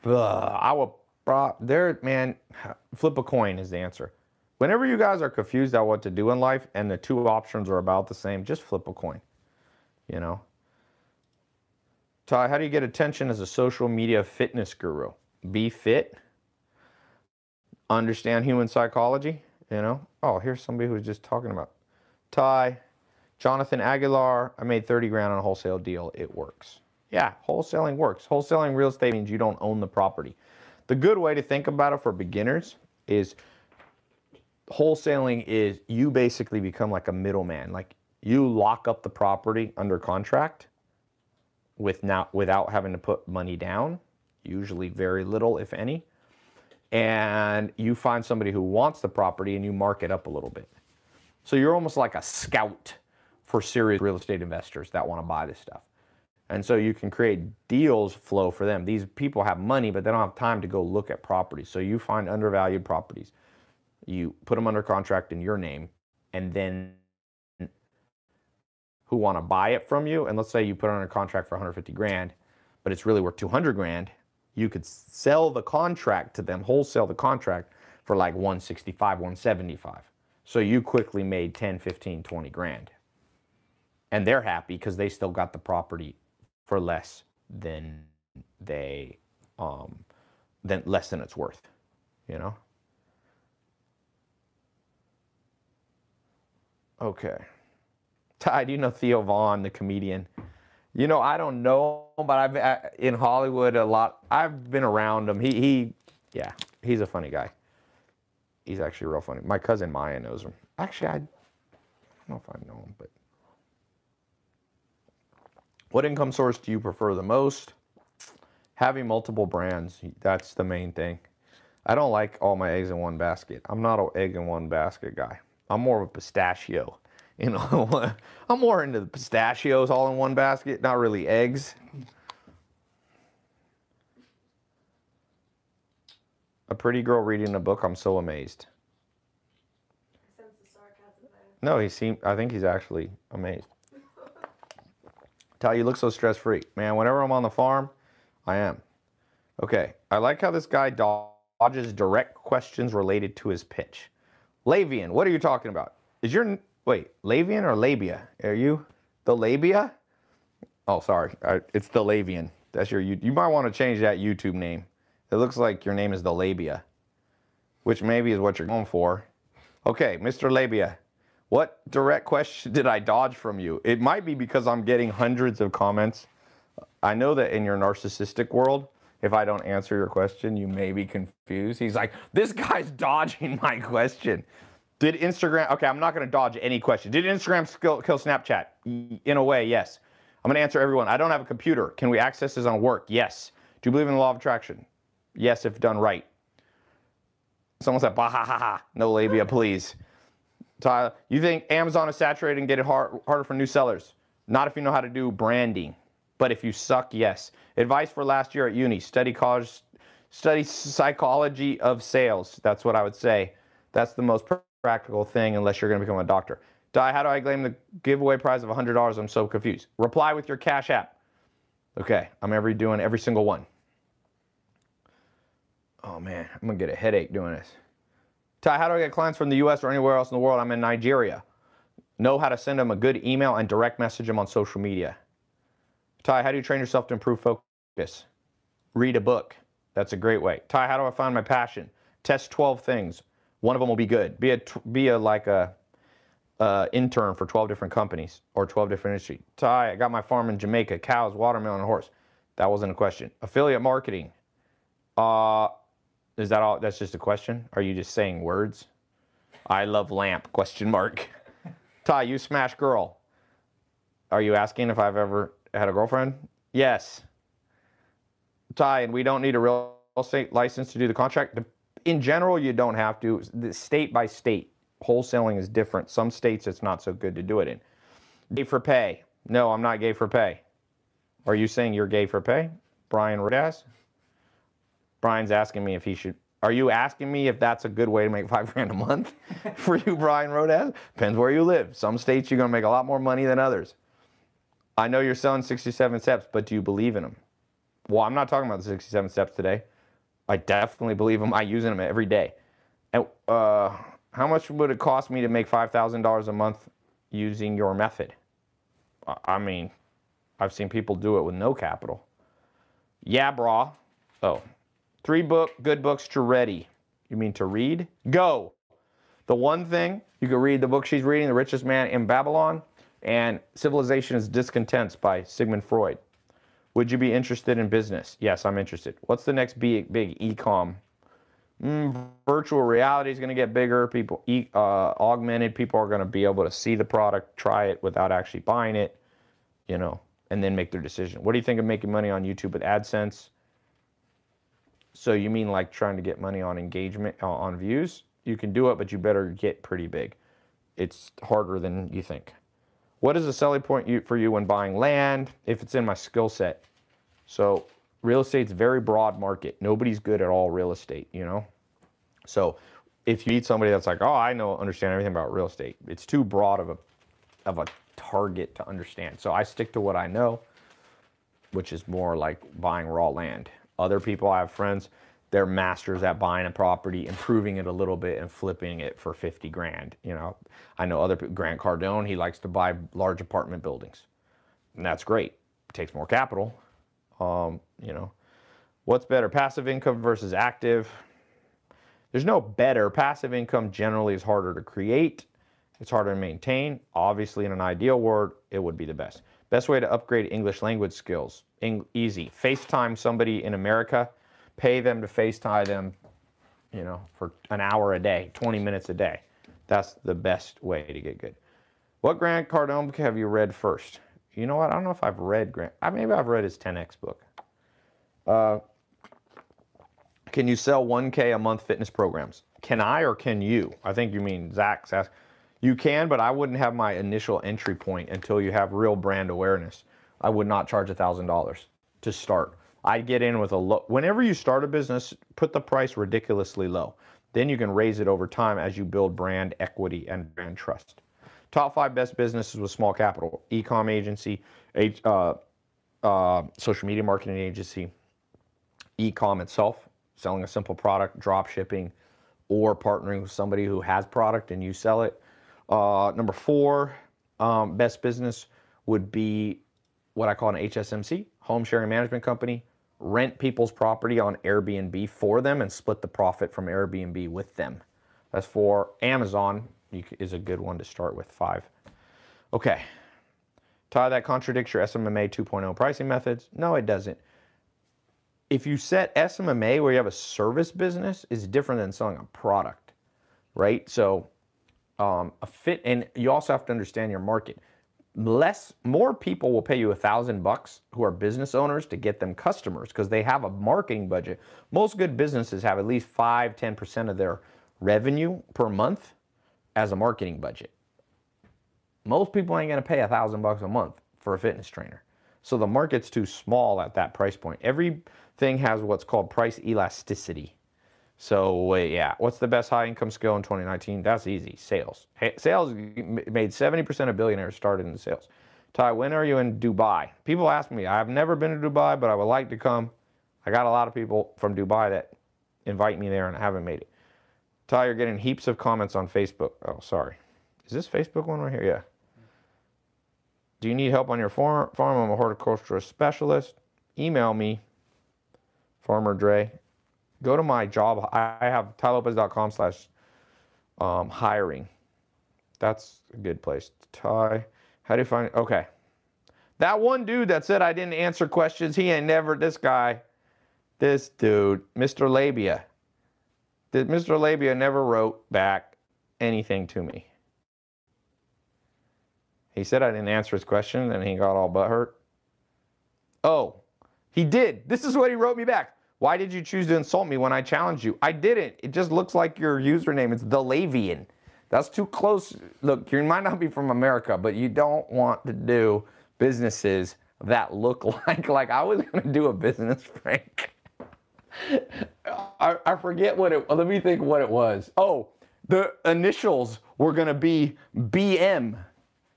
I will, man, flip a coin is the answer. Whenever you guys are confused about what to do in life and the two options are about the same, just flip a coin, you know? Ty, how do you get attention as a social media fitness guru? Be fit, understand human psychology, you know? Oh, here's somebody who's just talking about. Ty, Jonathan Aguilar, I made 30 grand on a wholesale deal. It works. Yeah, wholesaling works. Wholesaling real estate means you don't own the property. The good way to think about it for beginners is wholesaling is you basically become like a middleman. Like you lock up the property under contract without having to put money down, usually very little, if any. And you find somebody who wants the property and you mark it up a little bit. So you're almost like a scout for serious real estate investors that want to buy this stuff. And so you can create deals flow for them. These people have money, but they don't have time to go look at properties. So you find undervalued properties. You put them under contract in your name, and then who want to buy it from you. And let's say you put it under contract for 150 grand, but it's really worth 200 grand. You could sell the contract to them, wholesale the contract for like 165, 175. So you quickly made 10, 15, 20 grand. And they're happy because they still got the property for less than less than it's worth, you know? Okay. Ty, do you know Theo Vaughn, the comedian? You know, I don't know, but I've in Hollywood a lot. I've been around him. Yeah, he's a funny guy. He's actually real funny. My cousin Maya knows him. Actually, I don't know if I know him, but. What income source do you prefer the most? Having multiple brands, that's the main thing. I don't like all my eggs in one basket. I'm not an egg in one basket guy. I'm more of a pistachio. You know, I'm more into the pistachios all in one basket, not really eggs. A pretty girl reading a book, I'm so amazed. I sense the sarcasm there. No, I think he's actually amazed. Ty, you look so stress-free. Man, whenever I'm on the farm, I am. Okay, I like how this guy dodges direct questions related to his pitch. Lavian, what are you talking about? Wait, Lavian or labia? Are you the labia? Oh, sorry, it's the Lavian. That's you might want to change that YouTube name. It looks like your name is the labia, which maybe is what you're going for. Okay, Mr. Labia. What direct question did I dodge from you? It might be because I'm getting hundreds of comments. I know that in your narcissistic world, if I don't answer your question, you may be confused. He's like, this guy's dodging my question. Did Instagram, okay, I'm not gonna dodge any question. Did Instagram kill Snapchat? In a way, yes. I'm gonna answer everyone. I don't have a computer. Can we access this on work? Yes. Do you believe in the law of attraction? Yes, if done right. Someone said, bah ha ha ha. No labia, please. Tyler, you think Amazon is saturated and get it harder for new sellers? Not if you know how to do branding, but if you suck, yes. Advice for last year at uni: study psychology of sales. That's what I would say. That's the most practical thing unless you're going to become a doctor. Ty, how do I claim the giveaway prize of $100? I'm so confused. Reply with your Cash App. Okay, I'm doing every single one. Oh man, I'm going to get a headache doing this. Ty, how do I get clients from the US or anywhere else in the world? I'm in Nigeria. Know how to send them a good email and direct message them on social media. Ty, how do you train yourself to improve focus? Read a book. That's a great way. Tai, how do I find my passion? Test 12 things. One of them will be good. Be a intern for 12 different companies or 12 different industries. Tai, I got my farm in Jamaica, cows, watermelon, and horse. That wasn't a question. Affiliate marketing. Is that all? That's just a question? Are you just saying words? I love lamp, question mark. Tai, you smash girl. Are you asking if I've ever had a girlfriend? Yes. Tai, and we don't need a real estate license to do the contract. In general, you don't have to. State by state, wholesaling is different. Some states it's not so good to do it in. Gay for pay. No, I'm not gay for pay. Are you saying you're gay for pay? Brian Rodas? Brian's asking me if he should. Are you asking me if that's a good way to make $5,000 a month for you, Brian Rodas? Depends where you live. Some states you're going to make a lot more money than others. I know you're selling 67 steps, but do you believe in them? Well, I'm not talking about the 67 steps today. I definitely believe them. I use them every day. And how much would it cost me to make $5,000 a month using your method? I mean, I've seen people do it with no capital. Yeah, brah. Oh, 3 good books to ready. You mean to read? Go. The one thing, you can read the book she's reading, The Richest Man in Babylon, and Civilization is Discontents by Sigmund Freud. Would you be interested in business? Yes, I'm interested. What's the next big e-com? Virtual reality is going to get bigger. Augmented people are going to be able to see the product, try it without actually buying it, and then make their decision. What do you think of making money on YouTube with AdSense? So you mean like trying to get money on engagement, on views? You can do it, but you better get pretty big. It's harder than you think. What is the selling point for you when buying land? If it's in my skill set. So real estate's a very broad market. Nobody's good at all real estate, So if you meet somebody that's like, oh, I understand everything about real estate, it's too broad of a target to understand. So I stick to what I know, which is more like buying raw land. Other people, I have friends, they're masters at buying a property, improving it a little bit, and flipping it for 50 grand. I know other people, Grant Cardone, he likes to buy large apartment buildings. And that's great. It takes more capital. What's better, passive income versus active? There's no better. Passive income generally is harder to create. It's harder to maintain. Obviously, in an ideal world, it would be the best. Best way to upgrade English language skills. Easy. FaceTime somebody in America. Pay them to FaceTime them, for an hour a day, 20 minutes a day. That's the best way to get good. What Grant Cardone book have you read first? You know what? I don't know if I've read Grant. Maybe I've read his 10X book. Can you sell 1K a month fitness programs? Can I or can you? I think you mean Zach's ask. You can, but I wouldn't have my initial entry point until you have real brand awareness. I would not charge $1,000 to start. I'd get in with a low. Whenever you start a business, put the price ridiculously low. Then you can raise it over time as you build brand equity and brand trust. Top 5 best businesses with small capital: e-com agency, social media marketing agency, e-com itself, selling a simple product, drop shipping, or partnering with somebody who has product and you sell it. Number 4, best business would be what I call an HSMC, home sharing management company. Rent people's property on Airbnb for them and split the profit from Airbnb with them. That's 4. Amazon is a good one to start with, 5. Okay. Tai, that contradicts your SMMA 2.0 pricing methods. No, it doesn't. If you set SMMA where you have a service business, is different than selling a product, right? So and you also have to understand your market. More people will pay you $1,000 who are business owners to get them customers because they have a marketing budget. Most good businesses have at least 5-10% of their revenue per month as a marketing budget. Most people ain't gonna pay $1,000 a month for a fitness trainer. So the market's too small at that price point. Everything has what's called price elasticity. So yeah, what's the best high income skill in 2019? That's easy, sales. Sales made 70% of billionaires started in sales. Tai, when are you in Dubai? People ask me, I've never been to Dubai, but I would like to come. I got a lot of people from Dubai that invite me there and I haven't made it. Tai, you're getting heaps of comments on Facebook. Oh, sorry. Is this Facebook one right here? Yeah. Do you need help on your farm? I'm a horticulturist specialist. Email me, Farmer Dre. Go to my job. I have tailopez.com/hiring. That's a good place. Ty, how do you find it? Okay. That one dude that said I didn't answer questions, he ain't never, this dude, Mr. Labia. Mr. Labia never wrote back anything to me. He said I didn't answer his question and he got all butthurt. Oh, he did. This is what he wrote me back. Why did you choose to insult me when I challenged you? I didn't. It just looks like your username. It's the Lavian. That's too close. Look, you might not be from America, but you don't want to do businesses that look like I was going to do a business prank. I forget what it, let me think what it was. Oh, the initials were going to be BM.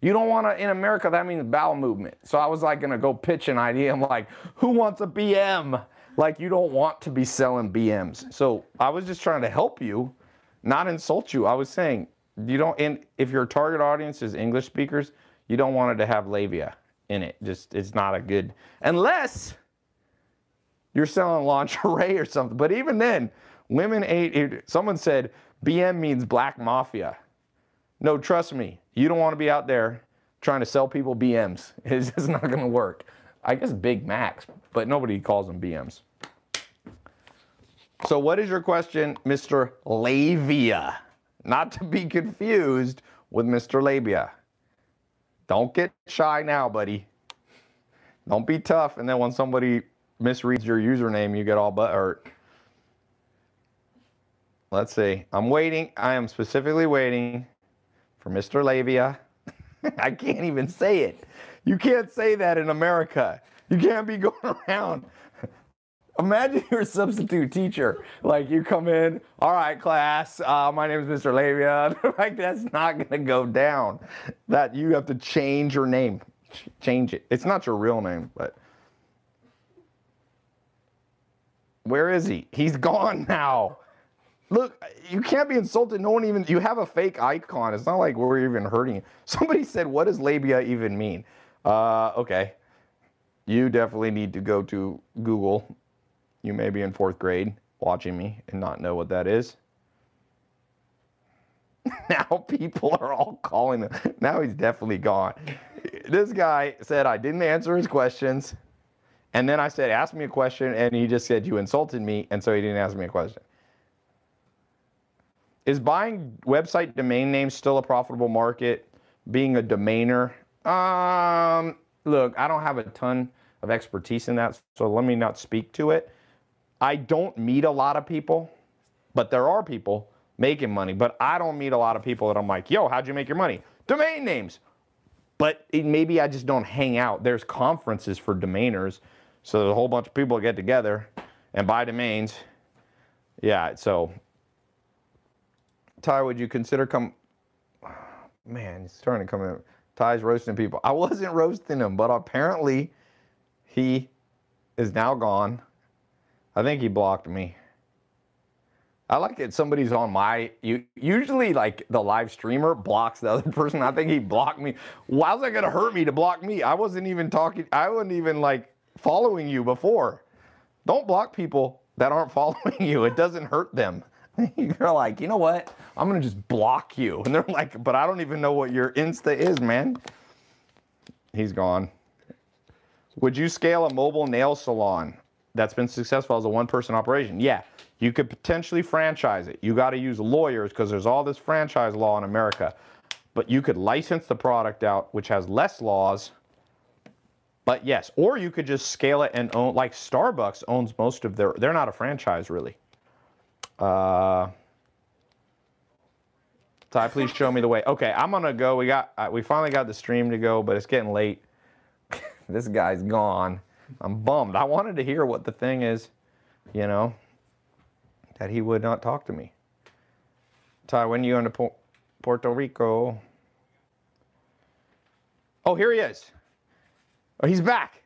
You don't want to, in America, that means bowel movement. So I was like going to go pitch an idea. I'm like, who wants a BM? Like, you don't want to be selling BMs. So I was just trying to help you, not insult you. I was saying, you don't, and if your target audience is English speakers, you don't want it to have labia in it. Just, it's not a good, unless you're selling lingerie or something. But even then, women ate, someone said BM means black mafia. No, trust me, you don't want to be out there trying to sell people BMs. It's just not going to work. I guess Big Macs, but nobody calls them BMs. So what is your question, Mr. Labia? Not to be confused with Mr. Labia. Don't get shy now, buddy. Don't be tough, and then when somebody misreads your username, you get all butthurt. Let's see. I'm waiting. I am specifically waiting for Mr. Labia. I can't even say it. You can't say that in America. You can't be going around. Imagine you're a substitute teacher. Like, you come in, all right, class, my name is Mr. Labia. Like, that's not going to go down. That you have to change your name. Change it. It's not your real name, but. Where is he? He's gone now. Look, you can't be insulted. No one even, you have a fake icon. It's not like we're even hurting you. Somebody said, what does labia even mean? Okay. You definitely need to go to Google. You may be in 4th grade watching me and not know what that is. Now people are all calling him. Now he's definitely gone. This guy said I didn't answer his questions. And then I said, ask me a question. And he just said, you insulted me. And so he didn't ask me a question. Is buying website domain names still a profitable market? Being a domainer? Look, I don't have a ton of expertise in that, so let me not speak to it. I don't meet a lot of people, but there are people making money. But I don't meet a lot of people that I'm like, yo, how'd you make your money? Domain names. But maybe I just don't hang out. There's conferences for domainers, so there's a whole bunch of people get together and buy domains. Yeah, so Ty, would you consider man, he's starting to come in. Ty's roasting people. I wasn't roasting him, but apparently he is now gone. I think he blocked me. I like it. Somebody's on my, usually like the live streamer blocks the other person. I think he blocked me. Why was that going to hurt me to block me? I wasn't even talking. I wasn't even like following you before. Don't block people that aren't following you. It doesn't hurt them. You're like, you know what? I'm going to just block you. And they're like, but I don't even know what your Insta is, man. He's gone. Would you scale a mobile nail salon that's been successful as a one-person operation? Yeah. You could potentially franchise it. You got to use lawyers because there's all this franchise law in America. But you could license the product out, which has less laws. But yes, or you could just scale it and own, like Starbucks owns most of they're not a franchise really. Ty, please show me the way. Okay, I'm gonna go. We finally got the stream to go, but it's getting late. This guy's gone. I'm bummed. I wanted to hear what the thing is, you know, that he would not talk to me. Ty, when are you going to Puerto Rico? Oh, here he is. Oh, he's back.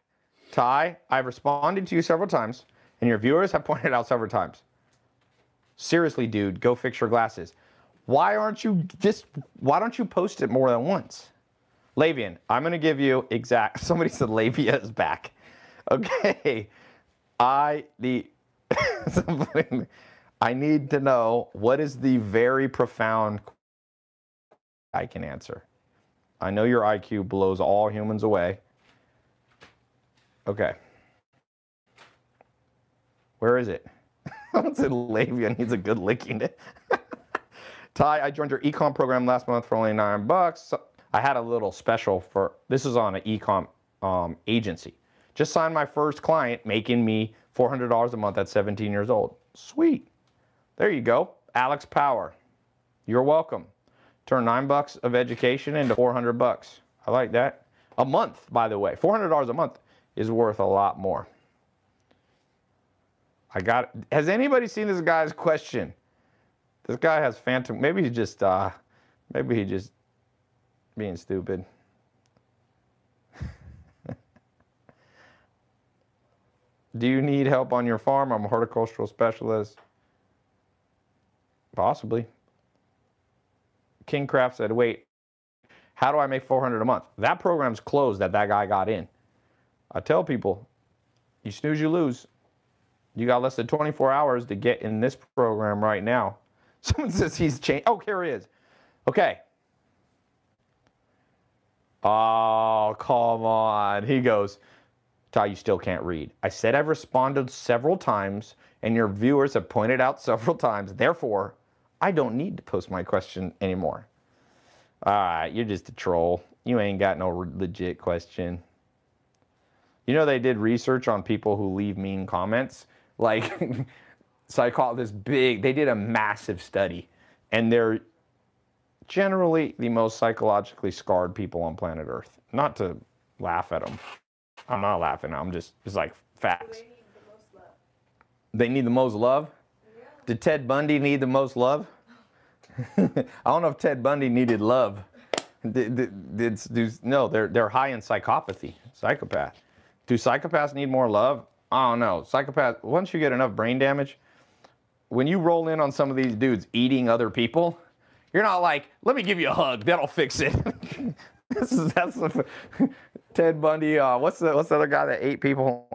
Ty, I've responded to you several times, and your viewers have pointed out several times. Seriously, dude, go fix your glasses. Why don't you post it more than once? Lavian, I'm going to give you somebody said Lavia is back. Okay. I need to know what is the very profound I can answer. I know your IQ blows all humans away. Okay. Where is it? Someone said labia needs a good licking. Ty, I joined your ecom program last month for only $9. I had a little special for, this is on an ecom agency. Just signed my first client, making me $400 a month at 17 years old. Sweet. There you go. Alex Power. You're welcome. Turn $9 of education into $400. I like that. A month, by the way. $400 a month is worth a lot more. Has anybody seen this guy's question? This guy has phantom, maybe he's just being stupid. Do you need help on your farm? I'm a horticultural specialist. Possibly. King Craft said, wait, how do I make $400 a month? That program's closed that guy got in. I tell people, you snooze, you lose. You got less than 24 hours to get in this program right now. Someone says he's changed. Oh, here he is. Okay. Oh, come on. He goes, Ty, you still can't read. I said I've responded several times, and your viewers have pointed out several times. Therefore, I don't need to post my question anymore. All right, you're just a troll. You ain't got no legit question. You know they did research on people who leave mean comments? Like, so I call it this big, they did a massive study, and they're generally the most psychologically scarred people on planet Earth. Not to laugh at them. I'm not laughing. It's like facts. They need the most love? Yeah. Did Ted Bundy need the most love? I don't know if Ted Bundy needed love. No, they're high in psychopathy, psychopath. Do psychopaths need more love? I don't know. Psychopath, once you get enough brain damage, when you roll in on some of these dudes eating other people, you're not like, let me give you a hug, that'll fix it. That's Ted Bundy. What's the other guy that ate people?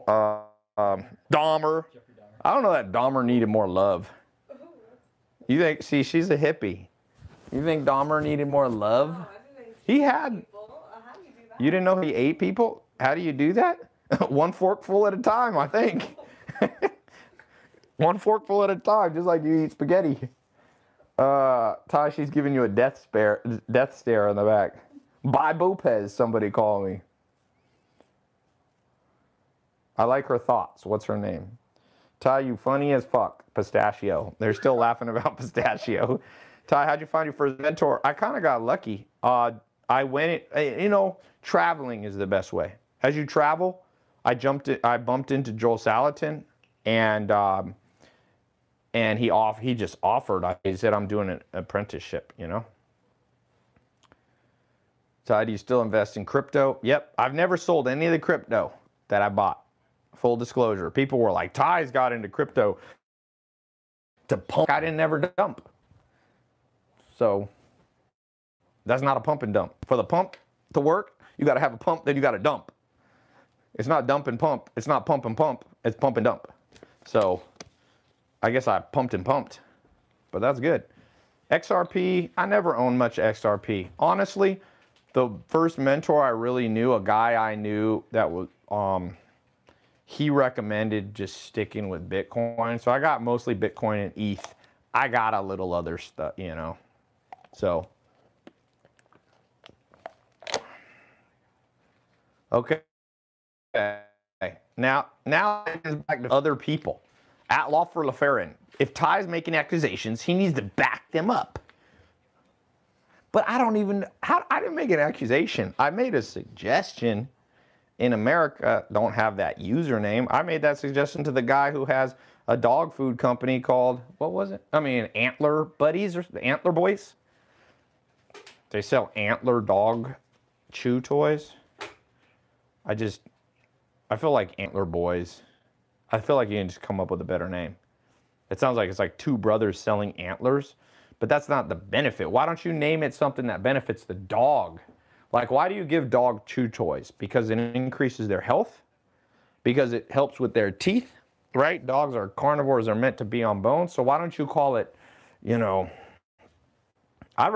Dahmer. I don't know that Dahmer needed more love. You think? See, she's a hippie. You think Dahmer needed more love? No, he had. How do you do that? You didn't know he ate people? How do you do that? One forkful at a time, I think. One forkful at a time, just like you eat spaghetti. Ty, she's giving you a death stare in the back. Tai Lopez, somebody call me. I like her thoughts. What's her name? Ty, you funny as fuck. Pistachio. They're still laughing about pistachio. Ty, how'd you find your first mentor? I kind of got lucky. I went, traveling is the best way. As you travel, I bumped into Joel Salatin, and he just offered. He said, I'm doing an apprenticeship, Ty, do you still invest in crypto? Yep. I've never sold any of the crypto that I bought. Full disclosure. People were like, Ty's got into crypto to pump. I didn't ever dump. So that's not a pump and dump. For the pump to work, you got to have a pump, then you got to dump. It's not dump and pump. It's not pump and pump. It's pump and dump. So I guess I pumped and pumped, but that's good. XRP, I never owned much XRP. Honestly, the first mentor I really knew, a guy I knew that was, he recommended just sticking with Bitcoin. So I got mostly Bitcoin and ETH. I got a little other stuff, So, okay. Now it comes back to other people. At Law for LaFerrin, if Ty's making accusations, he needs to back them up. But I didn't make an accusation. I made a suggestion. In America, don't have that username. I made that suggestion to the guy who has a dog food company called, what was it? Antler Buddies or the Antler Boys. They sell antler dog chew toys. I feel like Antler Boys. I feel like you can just come up with a better name. It sounds like it's like two brothers selling antlers, but that's not the benefit. Why don't you name it something that benefits the dog? Like, why do you give dog chew toys? Because it increases their health? Because it helps with their teeth? right? Dogs are carnivores, are meant to be on bone. So why don't you call it, you know, I'd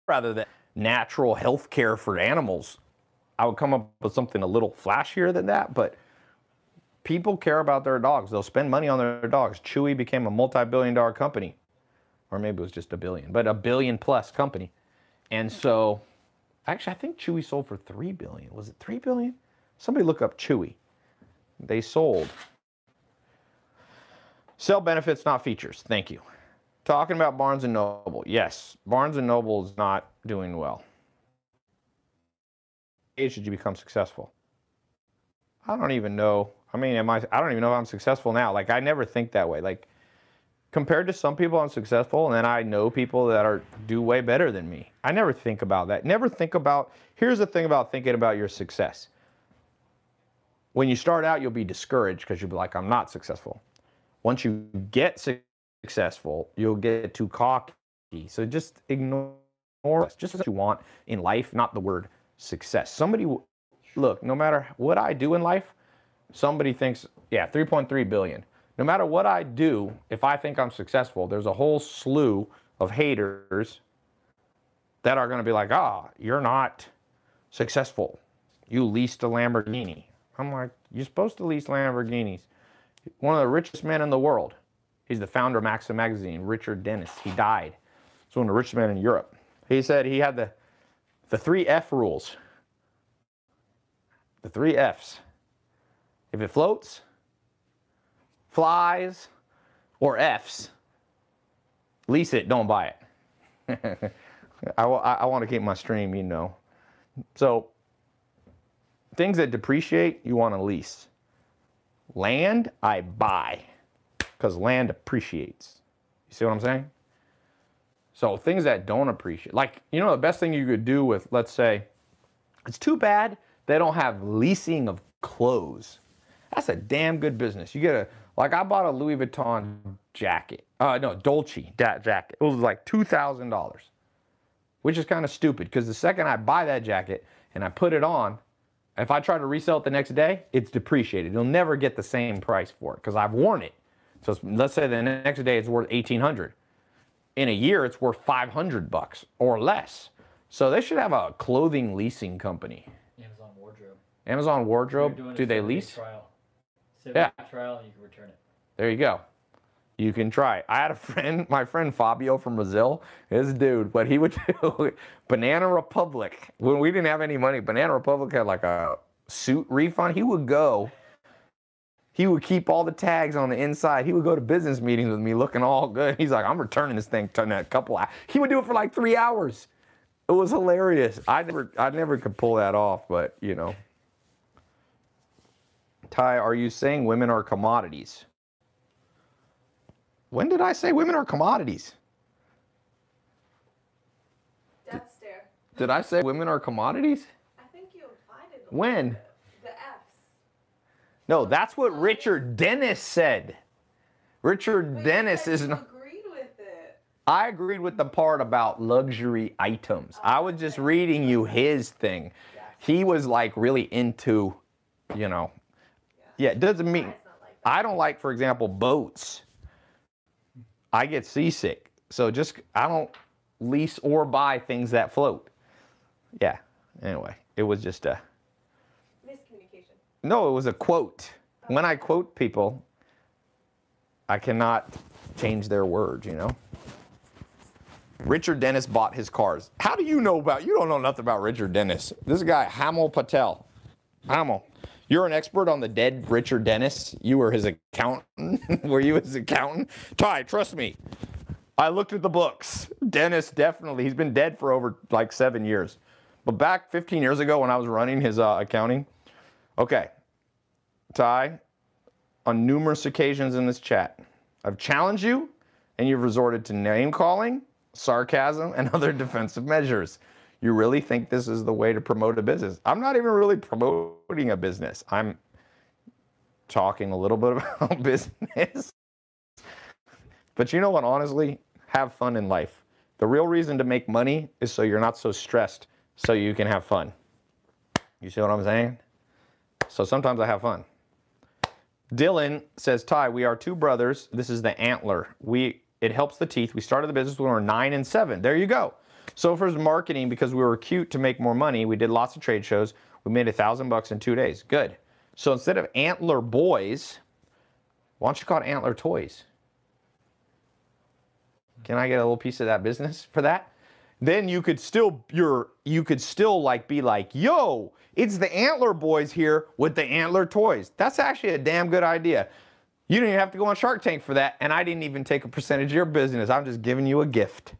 rather than natural health care for animals. I would come up with something a little flashier than that, but people care about their dogs. They'll spend money on their dogs. Chewy became a multi-billion-dollar company, or maybe it was just a billion, but a billion-plus company. And so, actually, I think Chewy sold for $3 billion. Was it $3 billion? Somebody look up Chewy. They sold. Sell benefits, not features. Thank you. Talking about Barnes & Noble. Yes, Barnes & Noble is not doing well. Age should you become successful? I don't even know. I mean, I don't even know if I'm successful now. Like, I never think that way. Like, compared to some people, I'm successful, and then I know people that do way better than me. I never think about that. Never think about, here's the thing about thinking about your success. When you start out, you'll be discouraged because you'll be like, I'm not successful. Once you get successful, you'll get too cocky. So just ignore, just what you want in life, not the word success. Somebody, look, no matter what I do in life, somebody thinks, yeah, 3.3 billion. No matter what I do, if I think I'm successful, there's a whole slew of haters that are going to be like, you're not successful. You leased a Lamborghini. I'm like, you're supposed to lease Lamborghinis. One of the richest men in the world. He's the founder of Maxim magazine, Richard Dennis. He died. He's one of the richest men in Europe. He said he had the 3 F rules. The 3 Fs. If it floats, flies, or Fs, lease it, don't buy it. I want to keep my stream, you know. So, things that depreciate, you want to lease. Land, I buy, because land appreciates. You see what I'm saying? So, things that don't appreciate, like, you know, the best thing you could do with, let's say, it's too bad they don't have leasing of clothes. That's a damn good business. You get like I bought a Louis Vuitton jacket. No, Dolce jacket. It was like $2,000, which is kind of stupid because the second I buy that jacket and I put it on, if I try to resell it the next day, it's depreciated. You'll never get the same price for it because I've worn it. So let's say the next day it's worth $1,800. In a year, it's worth $500 or less. So they should have a clothing leasing company. Amazon Wardrobe. Amazon Wardrobe, do they lease? Trial. Yeah. Trial, and you can return it. There you go. You can try it. I had a friend, my friend Fabio from Brazil, this dude, what he would do, Banana Republic, when we didn't have any money, Banana Republic had like a suit refund. He would keep all the tags on the inside. He would go to business meetings with me looking all good. He's like, I'm returning this thing in a couple hours. He would do it for like 3 hours. It was hilarious. I never could pull that off, but you know. Tai, are you saying women are commodities? When did I say women are commodities? Death stare. Did I say women are commodities? I think you implied it. When? The F's. No, that's what Richard Dennis said. Richard But Dennis you is said not. you agreed with it. I agreed with the part about luxury items. I was just reading you his thing. Yes. He was like really into, you know. Yeah, it doesn't mean. It's not like that. I don't like, for example, boats. I get seasick. So I don't lease or buy things that float. Yeah. Anyway, it was just a. Miscommunication. No, it was a quote. When I quote people, I cannot change their words, you know? Richard Dennis bought his cars. How do you know you don't know nothing about Richard Dennis. This guy, Hamel Patel. Hamel. You're an expert on the dead Richard Dennis. You were his accountant. Were you his accountant? Tai, trust me. I looked at the books. Dennis, definitely. He's been dead for over like 7 years. But back 15 years ago when I was running his accounting. Okay. Tai, on numerous occasions in this chat, I've challenged you and you've resorted to name calling, sarcasm, and other defensive measures. You really think this is the way to promote a business? I'm not even really promoting a business. I'm talking a little bit about business. But you know what, honestly? Have fun in life. The real reason to make money is so you're not so stressed, so you can have fun. You see what I'm saying? So sometimes I have fun. Dylan says, Tai, we are two brothers. This is the antler. It helps the teeth. We started the business when we were 9 and 7. There you go. So for marketing, because we were cute to make more money, we did lots of trade shows. We made $1,000 in 2 days. Good. So instead of antler boys, why don't you call it antler toys? Can I get a little piece of that business for that? Then you could still like be like, yo, it's the antler boys here with the antler toys. That's actually a damn good idea. You didn't even have to go on Shark Tank for that, and I didn't even take a percentage of your business. I'm just giving you a gift.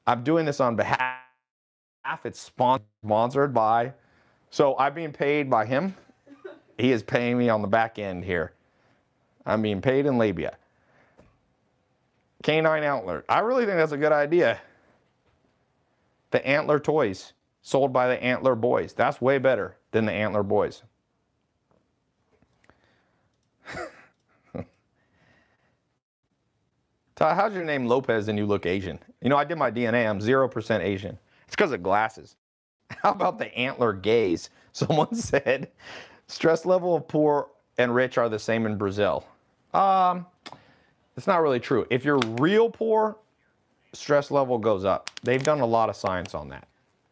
I'm doing this on behalf. It's sponsored by. So I'm being paid by him. He is paying me on the back end here. I'm being paid in labia. Canine antler. I really think that's a good idea. The antler toys sold by the antler boys. That's way better than the antler boys. Tai, how's your name Lopez and you look Asian? You know, I did my DNA. I'm 0% Asian. It's because of glasses. How about the antler gaze? Someone said, stress level of poor and rich are the same in Brazil. It's not really true. If you're real poor, stress level goes up. They've done a lot of science on that.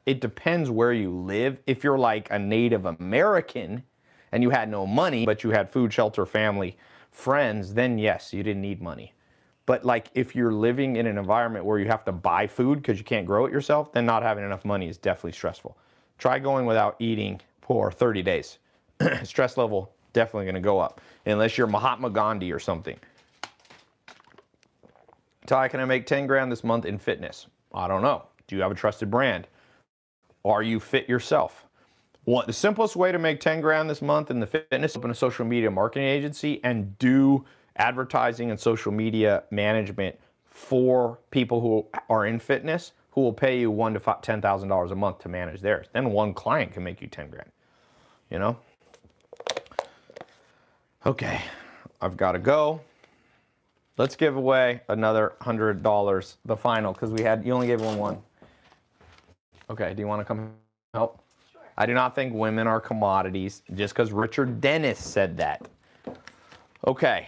It depends where you live. If you're like a Native American and you had no money, but you had food, shelter, family, friends, then yes, you didn't need money. But like if you're living in an environment where you have to buy food because you can't grow it yourself, then not having enough money is definitely stressful. Try going without eating for 30 days. Stress level definitely going to go up unless you're Mahatma Gandhi or something. Tai, can I make 10 grand this month in fitness? I don't know. Do you have a trusted brand? Are you fit yourself? The simplest way to make 10 grand this month in the fitness, open a social media marketing agency and do advertising and social media management for people who are in fitness who will pay you $1,000 to $10,000 a month to manage theirs. Then one client can make you 10 grand, you know? Okay, I've got to go. Let's give away another $100, the final, because you only gave one. Okay, do you want to come help? Sure. I do not think women are commodities, just because Richard Dennis said that. Okay,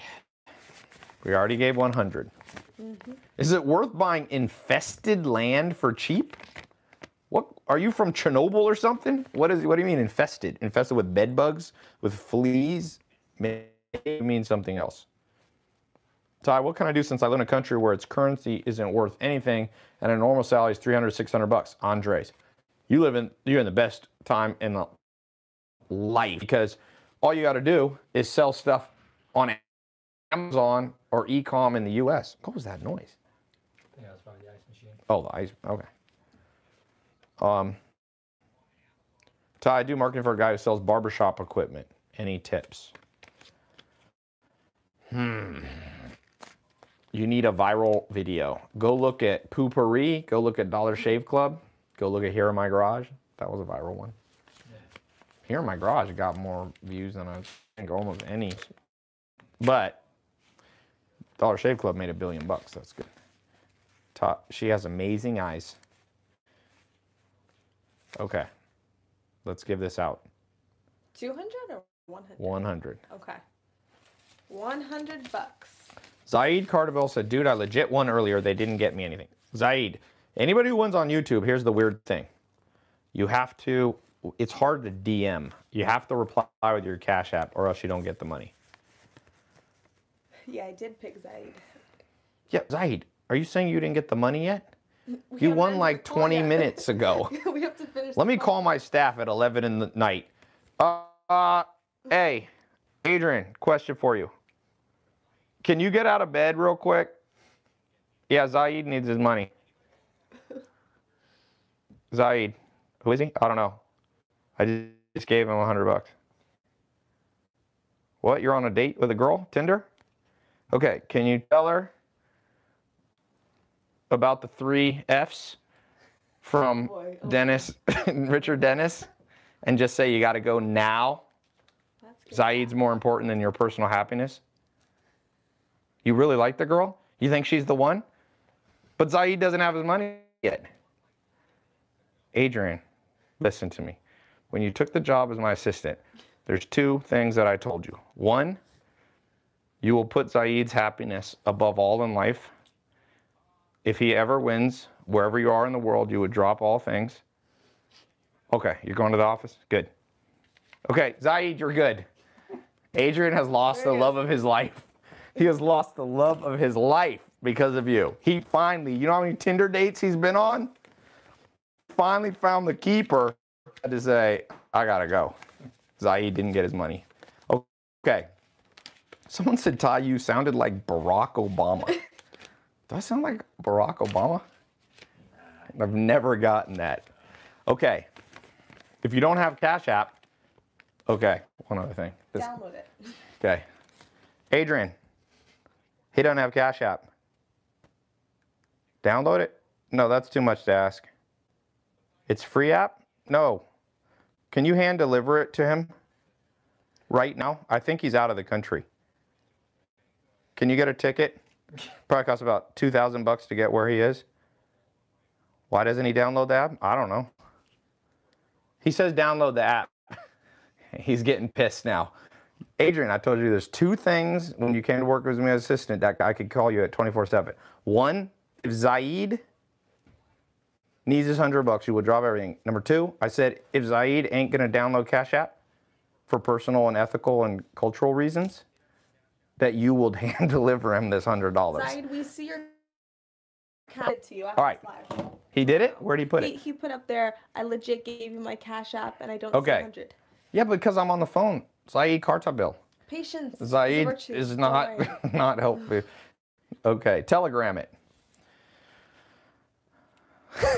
we already gave 100. Mm-hmm. Is it worth buying infested land for cheap? What, are you from Chernobyl or something? What do you mean infested? Infested with bed bugs, with fleas? Maybe it means something else. Tai, what can I do since I live in a country where its currency isn't worth anything and a normal salary is $300, $600? Andres, you're in the best time in life because all you got to do is sell stuff on Amazon or e-com in the U.S. What was that noise? Yeah, that's probably the ice machine. Oh, the ice. Okay. Tai, I do marketing for a guy who sells barbershop equipment. Any tips? You need a viral video. Go look at Poopery. Go look at Dollar Shave Club. Go look at Here in My Garage. That was a viral one. Yeah. Here in My Garage got more views than I think almost any. But Dollar Shave Club made $1 billion. That's good. She has amazing eyes. Okay. Let's give this out. 200 or 100? 100. Okay. $100. Zaid Cardabell said, dude, I legit won earlier. They didn't get me anything. Zaid, anybody who wins on YouTube, here's the weird thing. You have to, it's hard to DM. You have to reply with your Cash App or else you don't get the money. Yeah, I did pick Zaid. Yeah, Zaid, are you saying you didn't get the money yet? You won like 20 minutes ago. We have to finish. Let me call my staff at 11 in the night. Hey, Adrian, question for you. Can you get out of bed real quick? Yeah, Zaid needs his money. Zaid, who is he? I don't know. I just gave him $100. What, you're on a date with a girl? Tinder? Okay, can you tell her about the 3 F's from Dennis, Richard Dennis, and just say you got to go now? Zaid's more important than your personal happiness. You really like the girl? You think she's the one? But Zaid doesn't have his money yet. Adrian, listen to me. When you took the job as my assistant, there's 2 things that I told you. 1, You will put Zaid's happiness above all in life. If he ever wins, wherever you are in the world, you would drop all things. Okay, you're going to the office? Good. Okay, Zaid, you're good. Adrian has lost the love of his life. He has lost the love of his life because of you. He finally, you know how many Tinder dates he's been on? Finally found the keeper to say, I gotta go. Zaid didn't get his money. Okay. Someone said, Tai, you sounded like Barack Obama. Do I sound like Barack Obama? I've never gotten that. Okay. If you don't have Cash App, okay, one other thing. Download it. Okay. Adrian, he doesn't have Cash App. Download it? No, that's too much to ask. It's free app? No. Can you hand deliver it to him right now? I think he's out of the country. Can you get a ticket? Probably costs about $2,000 to get where he is. Why doesn't he download the app? I don't know. He says download the app. He's getting pissed now. Adrian, I told you there's two things when you came to work with me as assistant that I could call you at 24/7. One, if Zaid needs his $100, you would drop everything. Number two, I said if Zaid ain't gonna download Cash App for personal and ethical and cultural reasons, that you will hand deliver him this $100. Zaid, we see your cat to you after All right. this live. He did it? Where'd he put it? He put up there, I legit gave you my Cash App and I don't Okay. see 100. Yeah, because I'm on the phone. Zaid Kartabil. Patience. Zaid virtue. is Don't not worry. not helpful. Okay, telegram it.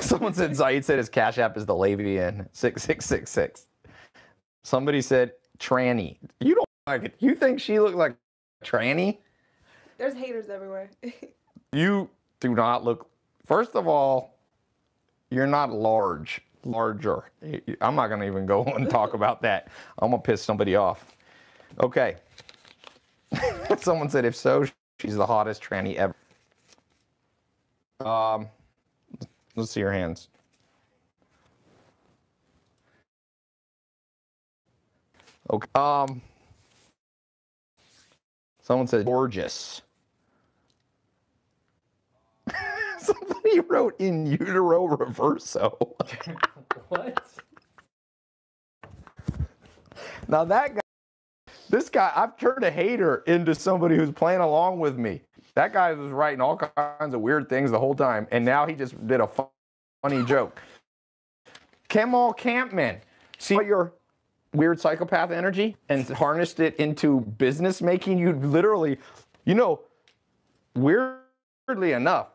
Someone said Zaid said his Cash App is the Lavian 6666. Somebody said tranny. You don't like it. You think she looked like a tranny? There's haters everywhere. You do not look. First of all, you're not larger. I'm not gonna even go and talk about that. I'm gonna piss somebody off. Okay. Someone said if so, she's the hottest tranny ever. Let's see your hands. Okay. Someone said gorgeous. Somebody wrote in utero reverso. What? Now that guy, this guy, I've turned a hater into somebody who's playing along with me. That guy was writing all kinds of weird things the whole time, and now he just did a funny joke. Kemal Campman, see your weird psychopath energy and harnessed it into business making? You literally, you know, weirdly enough,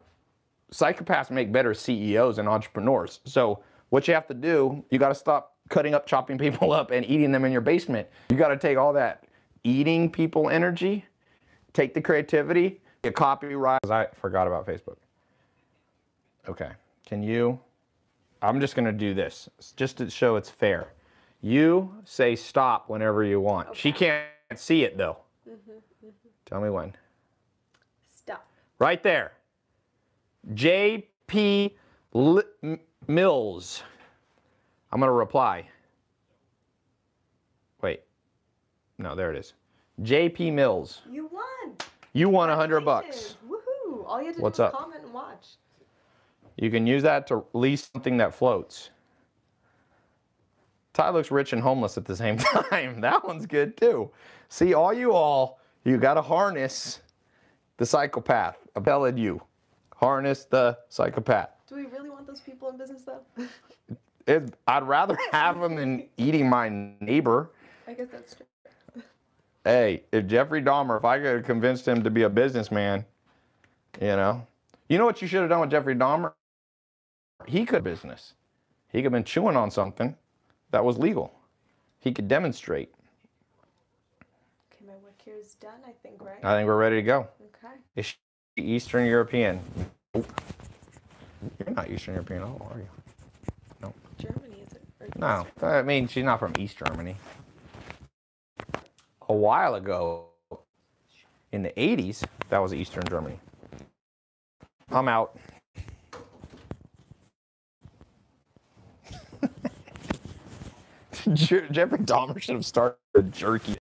psychopaths make better CEOs and entrepreneurs. So what you have to do, you got to stop cutting up, chopping people up, and eating them in your basement. You got to take all that eating people energy, take the creativity, get copyright. I forgot about Facebook. Okay, can you? I'm just gonna do this just to show it's fair. You say stop whenever you want. Okay. She can't see it though. Tell me when. Stop. Right there. J.P. Mills. I'm going to reply. Wait. No, there it is. J.P. Mills. You won. You won $100. Woohoo. All you had to What's do was up? comment and watch. You can use that to lease something that floats. Tai looks rich and homeless at the same time. That one's good too. See, you got to harness the psychopath. I'm telling you. Harness the psychopath. Do we really want those people in business though? I'd rather have them than eating my neighbor. I guess that's true. Hey, if Jeffrey Dahmer, if I could have convinced him to be a businessman, you know what you should have done with Jeffrey Dahmer? He could business. He could have been chewing on something that was legal. He could demonstrate. Okay, my work here is done, I think, right? I think we're ready to go. Okay. Is she Eastern European? Oh. You're not Eastern European at all, are you? No. Germany, is it? Or No, Eastern? I mean, she's not from East Germany. A while ago, in the 80s, that was Eastern Germany. I'm out. Jeffrey Dahmer should have started a jerky.